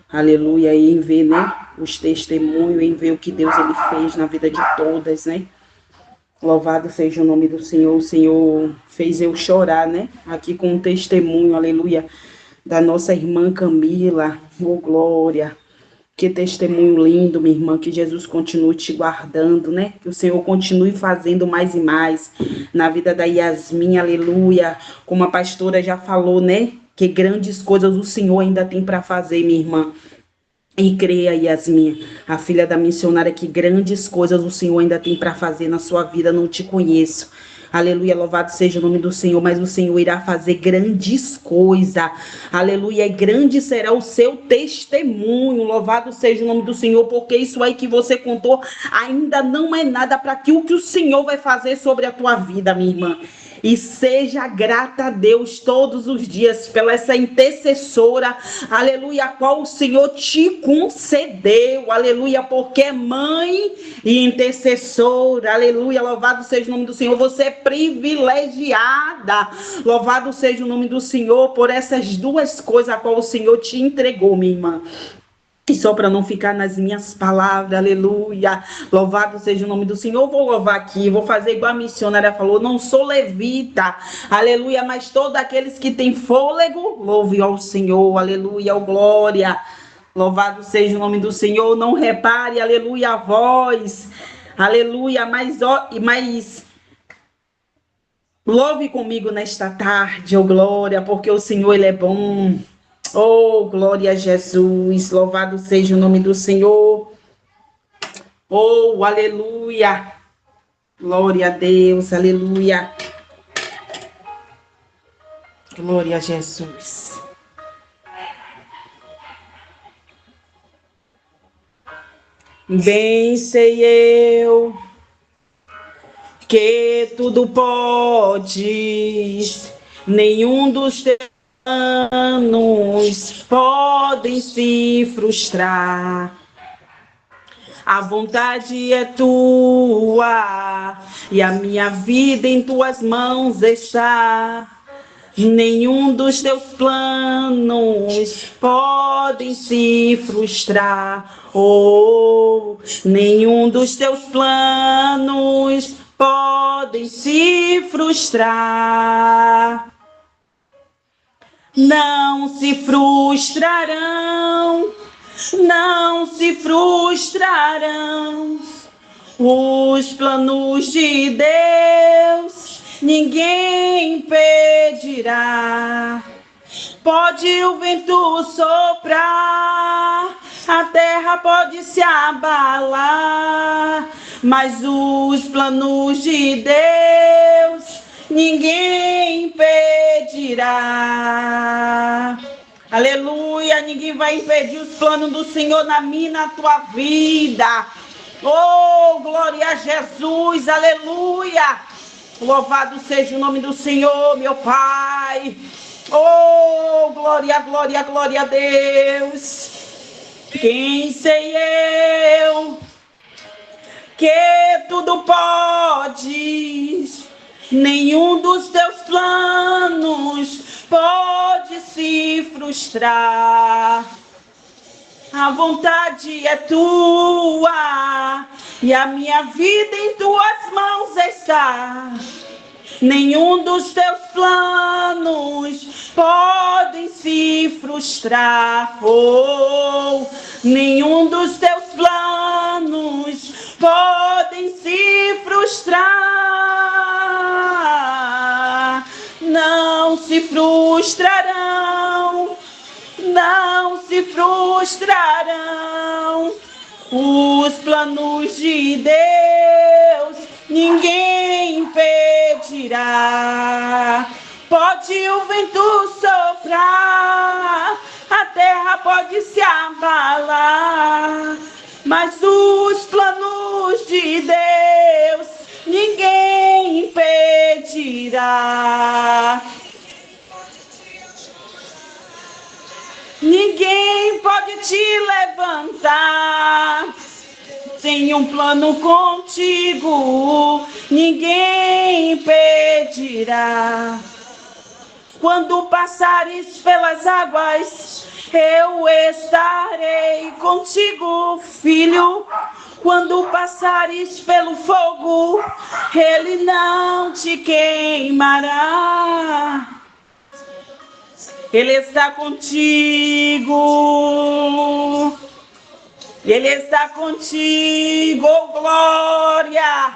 aleluia, em ver, né, os testemunhos, em ver o que Deus ele fez na vida de todas, né? Louvado seja o nome do Senhor. O Senhor fez eu chorar, né? Aqui com um testemunho, aleluia, da nossa irmã Camila. Oh, glória. Que testemunho lindo, minha irmã. Que Jesus continue te guardando, né? Que o Senhor continue fazendo mais e mais na vida da Yasmin, aleluia. Como a pastora já falou, né? Que grandes coisas o Senhor ainda tem para fazer, minha irmã. E creia, Yasmin, a filha da missionária, que grandes coisas o Senhor ainda tem para fazer na sua vida. Não te conheço. Aleluia, louvado seja o nome do Senhor, mas o Senhor irá fazer grandes coisas. Aleluia, e grande será o seu testemunho. Louvado seja o nome do Senhor, porque isso aí que você contou ainda não é nada para aquilo que o Senhor vai fazer sobre a tua vida, minha irmã. E seja grata a Deus todos os dias pela essa intercessora, aleluia, a qual o Senhor te concedeu, aleluia, porque é mãe e intercessora, aleluia, louvado seja o nome do Senhor. Você é privilegiada, louvado seja o nome do Senhor por essas duas coisas a qual o Senhor te entregou, minha irmã. E só para não ficar nas minhas palavras, aleluia, louvado seja o nome do Senhor. Vou louvar aqui, vou fazer igual a missionária falou, não sou levita, aleluia, mas todos aqueles que têm fôlego, louve ao Senhor, aleluia, glória, louvado seja o nome do Senhor. Não repare, aleluia, a voz, aleluia, mas louve comigo nesta tarde, oh glória, porque o Senhor, Ele é bom. Oh, glória a Jesus, louvado seja o nome do Senhor. Oh, aleluia, glória a Deus, aleluia. Glória a Jesus. Bem sei eu que tudo podes, nenhum dos teus planos podem se frustrar. A vontade é tua e a minha vida em tuas mãos está. Nenhum dos teus planos podem se frustrar. Oh, nenhum dos teus planos podem se frustrar. Não se frustrarão, não se frustrarão os planos de Deus, ninguém impedirá. Pode o vento soprar, a terra pode se abalar, mas os planos de Deus ninguém impedirá. Aleluia, ninguém vai impedir os planos do Senhor na minha e na tua vida. Oh, glória a Jesus, aleluia. Louvado seja o nome do Senhor, meu Pai. Oh, glória, glória, glória a Deus. Quem sei eu que tudo podes, nenhum dos teus planos pode se frustrar. A vontade é tua e a minha vida em tuas mãos está. Nenhum dos teus planos podem se frustrar. Oh, nenhum dos teus planos podem se frustrar. Não se frustrarão, não se frustrarão os planos de Deus, ninguém impedirá. Pode o vento soprar, a terra pode se abalar, mas os planos de Deus ninguém impedirá. Ninguém pode te levantar. Tem um plano contigo, ninguém impedirá. Quando passares pelas águas, Eu estarei contigo, filho. Quando passares pelo fogo, ele não te queimará. Ele está contigo. Ele está contigo, glória.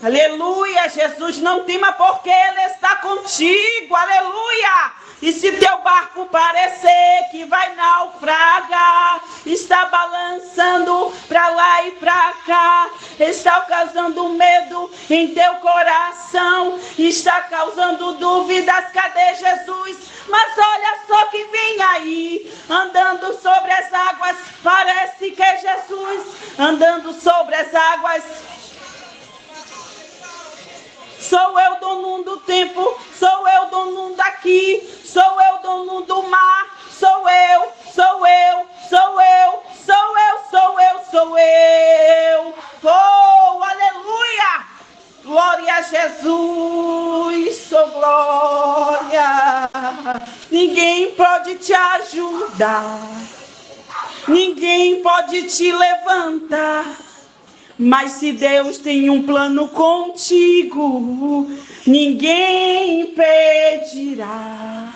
Aleluia, Jesus, não tema porque ele está contigo, aleluia. E se teu barco parecer que vai naufragar, está balançando para lá e para cá, está causando medo em teu coração, está causando dúvidas, cadê Jesus? Mas olha só que vem aí, andando sobre as águas, parece que é Jesus, andando sobre as águas. Sou eu dono do tempo, sou eu dono daqui, sou eu dono do mar, sou eu, sou eu, sou eu, sou eu, sou eu, sou eu. Oh, aleluia! Glória a Jesus, oh glória. Ninguém pode te ajudar, ninguém pode te levantar. Mas se Deus tem um plano contigo, ninguém impedirá.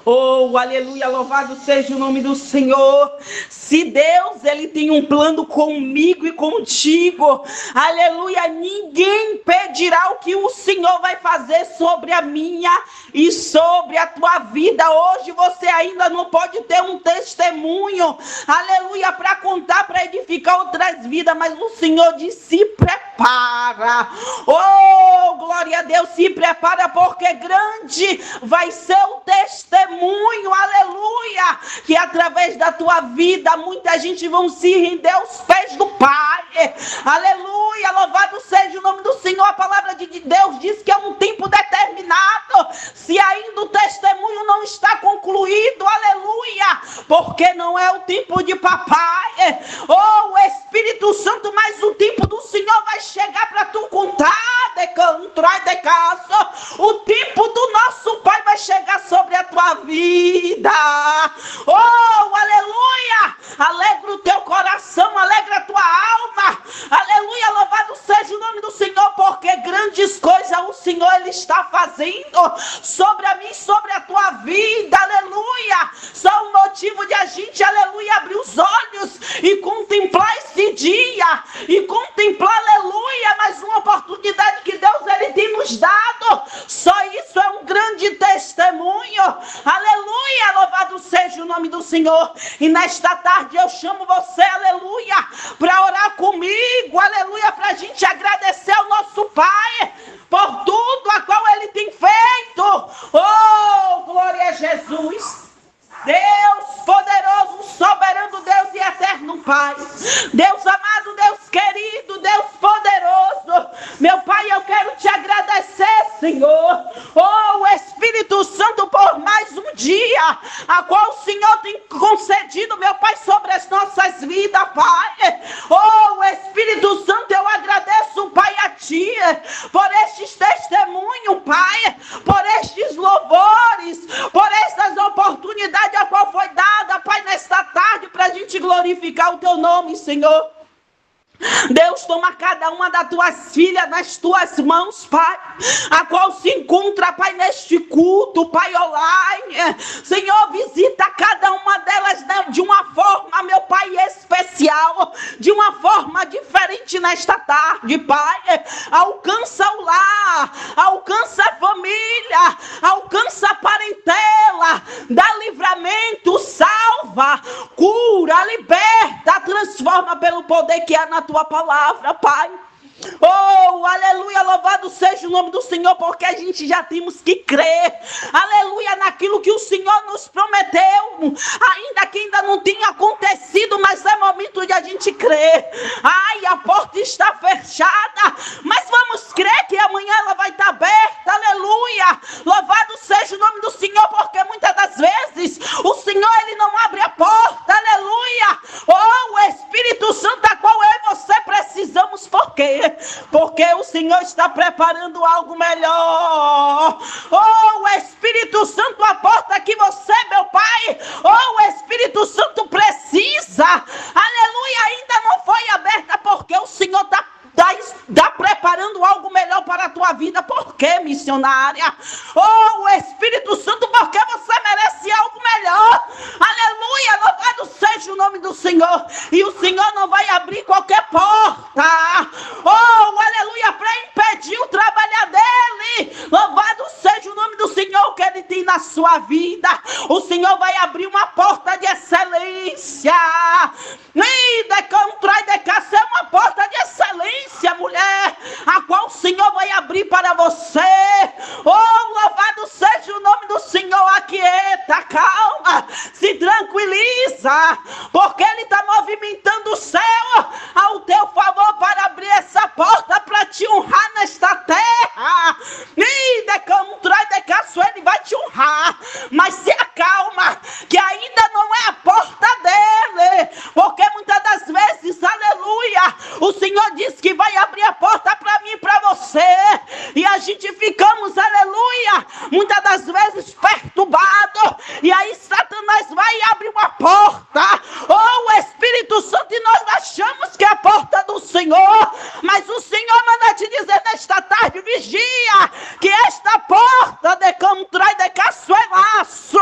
Oh, aleluia, louvado seja o nome do Senhor. Se Deus, ele tem um plano comigo e contigo, aleluia, ninguém impedirá o que o Senhor vai fazer sobre a minha e sobre a tua vida. Hoje você ainda não pode ter um testemunho, aleluia, para contar, para edificar outras vidas, mas o Senhor diz, se prepara. Oh, glória a Deus, se prepara, porque grande vai ser o testemunho, aleluia, que através da tua vida muita gente vão se render aos pés do Pai, aleluia, louvado seja o nome do Senhor. A palavra de Deus diz que é um tempo determinado, se ainda o testemunho não está concluído, aleluia, porque não é o tempo de papai, oh, o Espírito Santo, mas o tempo do Senhor vai chegar para tu contar, de cantar, de casa, o tempo do nosso Pai vai chegar sobre a tua vida, oh, aleluia, alegra o teu coração, alegra a tua alma, aleluia, louvado seja o nome do Senhor, porque grandes coisas o Senhor, ele está fazendo sobre a mim, sobre a tua vida, aleluia, só o motivo de a gente, aleluia, abrir os olhos e contemplar esse dia, e contemplar, aleluia, mais uma oportunidade que Deus, ele tem nos dado, só isso é um grande testemunho, aleluia, louvado seja o nome do Senhor. E nesta tarde eu chamo você, aleluia, para orar comigo, aleluia, para a gente agradecer ao nosso Pai por tudo a qual ele tem feito. Oh, glória a Jesus. Deus poderoso, soberano Deus e eterno Pai, Deus amado, Deus querido, Deus poderoso, meu Pai, eu quero te agradecer, Senhor, oh Espírito Santo, por mais um dia, a qual o Senhor tem concedido, meu Pai, sobre as nossas vidas, Pai, oh Espírito Santo, eu agradeço, Pai, a Ti, por estes testemunhos, Pai, por estes louvores, por estas oportunidades a qual foi dada, Pai, nesta tarde, para a gente glorificar o Teu nome, Senhor. Deus, toma cada uma das tuas filhas nas tuas mãos, Pai, a qual se encontra, Pai, neste culto, Pai, online. Senhor, visita cada uma delas, né, de uma forma, meu Pai, especial, de uma forma diferente nesta tarde, Pai. Alcança o lar, alcança a família, alcança a parentela, dá livramento, salva, cura, liberta, transforma pelo poder que há na tua palavra, Pai. Oh, aleluia, louvado seja o nome do Senhor, porque a gente já temos que crer, aleluia, naquilo que o Senhor nos prometeu, ainda que ainda não tenha acontecido, mas é momento de a gente crer. Ai, a porta está fechada, mas vamos crer que amanhã ela vai estar aberta, aleluia, louvado seja o nome do Senhor, porque muitas das vezes o Senhor, ele não abre a porta, aleluia, oh, o Espírito Santo, a qual eu e você precisamos, porque o Senhor está está preparando algo melhor. Oh, Espírito Santo, a porta que você, meu Pai, oh, o Espírito Santo precisa, aleluia, ainda não foi aberta, porque o Senhor está preparando algo melhor para a tua vida. Por quê, missionária? Oh, o Espírito Santo, porque você merece algo melhor. Aleluia, louvado seja o nome do Senhor. E o Senhor não vai abrir qualquer porta, oh, aleluia, para impedir o trabalhar dele. Louvado seja o nome do Senhor que ele tem na sua vida. O Senhor vai abrir uma porta de excelência. E é uma porta de excelência, mulher, a qual o Senhor vai abrir para você. Oh, louvado seja o nome do Senhor. Aquieta, calma, se tranquiliza, porque Ele está movimentando o céu ao teu favor para abrir essa porta para te honrar nesta terra. E Ele vai te honrar, mas se acalma, que ainda não é a porta dele, porque muitas das vezes, aleluia, o Senhor diz que vai abrir a porta para mim e para você, e a gente ficamos, aleluia, muitas das vezes perturbado, e aí Satanás vai e abre uma porta, ou o Espírito Santo, e nós achamos que é a porta do Senhor, mas o Senhor manda te dizer nesta tarde, vigia, que esta porta de Camutrai de Caçoelaço,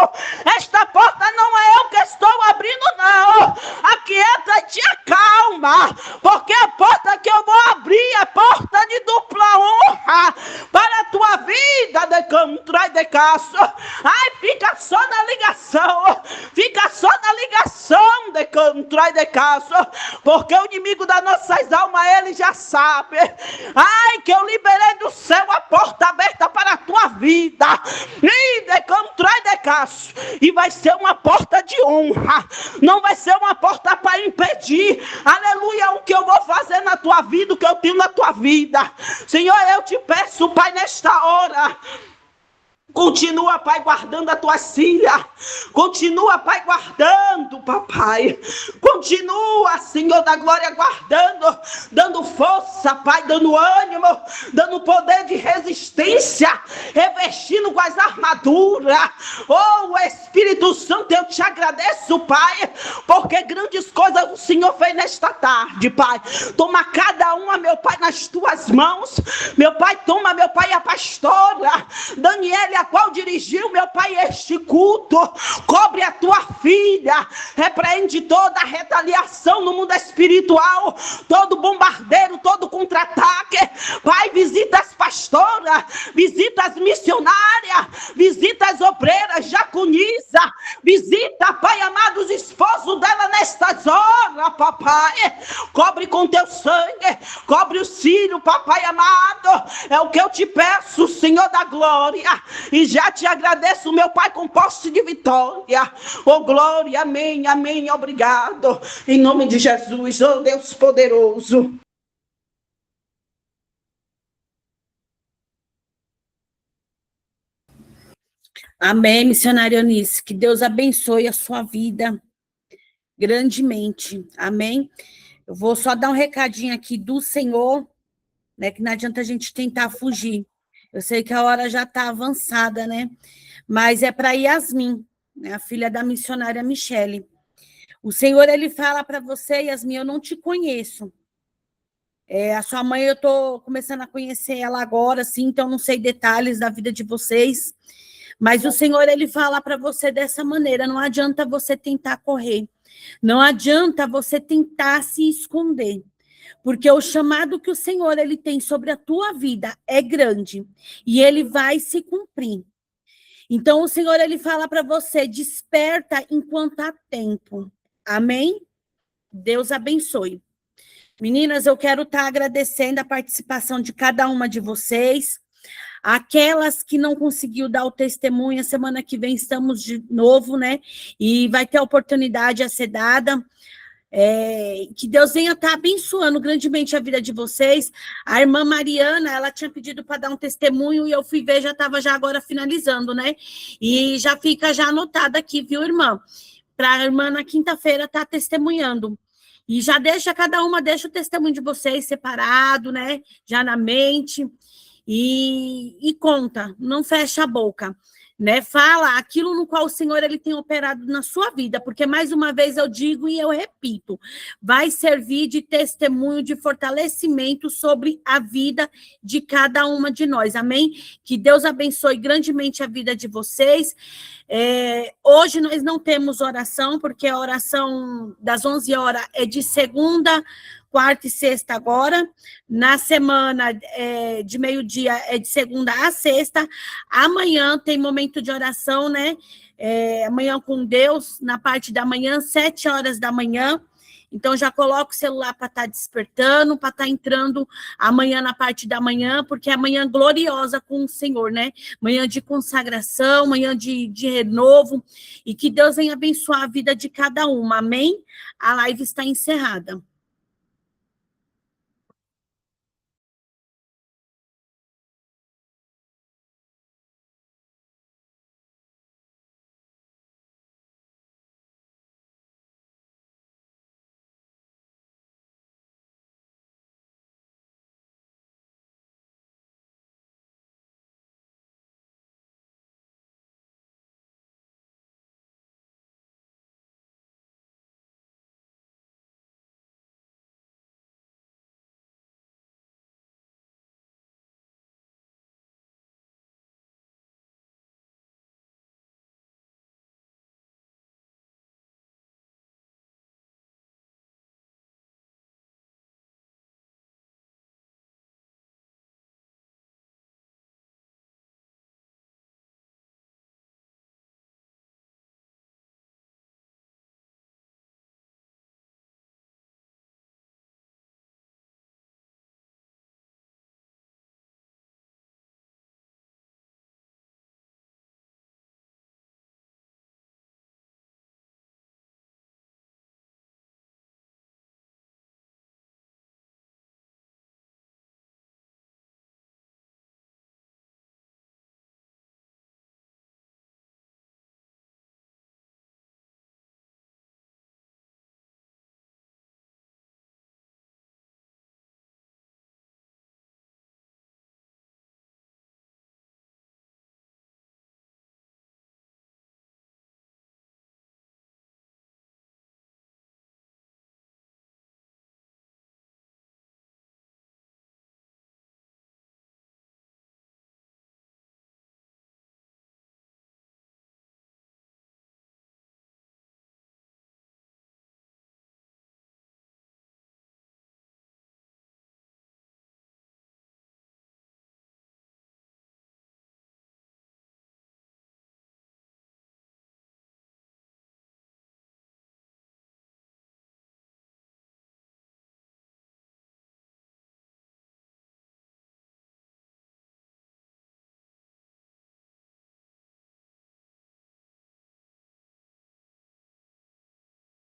esta porta não é eu que estou abrindo, não. Aquieta e te acalma, porque a porta que eu vou abrir é a porta de dupla honra para a tua vida, de Camutrai de Caço. Ai, fica só na ligação, fica só na ligação, de Camutrai de Caço, porque o inimigo das nossas almas, ele já sabe. Ai, que eu liberei do céu a porta aberta para a tua vida, e de Camutrai de Caço, e vai ser uma porta de honra, não vai ser uma porta para impedir, aleluia, o que eu vou fazer na tua vida, o que eu tenho na tua vida. Senhor, eu te peço, Pai, nesta hora, continua, Pai, guardando as tuas filhas. Continua, Pai, guardando, papai. Continua, Senhor da glória, guardando, dando força, Pai, dando ânimo, dando poder de resistência, revestindo com as armaduras. Oh, Espírito Santo, eu te agradeço, Pai, porque grandes coisas o Senhor fez nesta tarde, Pai. Toma cada uma, meu Pai, nas tuas mãos. Meu Pai, toma, meu Pai, a pastora Daniela, a qual dirigiu, meu Pai, este culto. Cobre a tua filha, repreende toda a retaliação no mundo espiritual, todo bombardeiro, todo contra-ataque. Pai, visita as pastoras, visita as missionárias, visita as obreiras, diaconisa, visita, Pai amado, os esposos dela nestas horas, papai. Cobre com teu sangue, cobre os filhos, papai amado. É o que eu te peço, Senhor da glória. E já te agradeço, meu Pai, com posse de vitória. Oh, glória, amém, amém, obrigado. Em nome de Jesus, oh Deus poderoso. Amém, missionária Eunice. Que Deus abençoe a sua vida grandemente. Amém. Eu vou só dar um recadinho aqui do Senhor, né? Que não adianta a gente tentar fugir. Eu sei que a hora já está avançada, né? Mas é para Yasmin, né, a filha da missionária Michele. O Senhor, ele fala para você, Yasmin, eu não te conheço. A sua mãe, eu estou começando a conhecer ela agora, assim, então não sei detalhes da vida de vocês. Mas o Senhor, ele fala para você dessa maneira, não adianta você tentar correr. Não adianta você tentar se esconder. Porque o chamado que o Senhor ele tem sobre a tua vida é grande e ele vai se cumprir. Então o Senhor ele fala para você, desperta enquanto há tempo. Amém? Deus abençoe. Meninas, eu quero estar agradecendo a participação de cada uma de vocês. Aquelas que não conseguiu dar o testemunho, a semana que vem estamos de novo, né? E vai ter a oportunidade a ser dada. Que Deus venha estar abençoando grandemente a vida de vocês. A irmã Mariana, ela tinha pedido para dar um testemunho e eu fui ver, já estava já agora finalizando, né? E já fica já anotado aqui, viu, irmã? Para a irmã na quinta-feira estar testemunhando. E já deixa, cada uma deixa o testemunho de vocês separado, né? Já na mente. E conta, não fecha a boca. Né, fala aquilo no qual o Senhor ele tem operado na sua vida, porque mais uma vez eu digo e eu repito, vai servir de testemunho, de fortalecimento sobre a vida de cada uma de nós, amém? Que Deus abençoe grandemente a vida de vocês. Hoje nós não temos oração, porque a oração das 11 horas é de segunda, quarta e sexta agora. Na semana de meio-dia é de segunda a sexta. Amanhã tem momento de oração, né? Amanhã com Deus, na parte da manhã, 7 horas da manhã. Então, já coloca o celular para estar despertando, para estar entrando amanhã na parte da manhã, porque é amanhã gloriosa com o Senhor, né? Manhã de consagração, manhã de renovo, e que Deus venha abençoar a vida de cada uma, amém? A live está encerrada.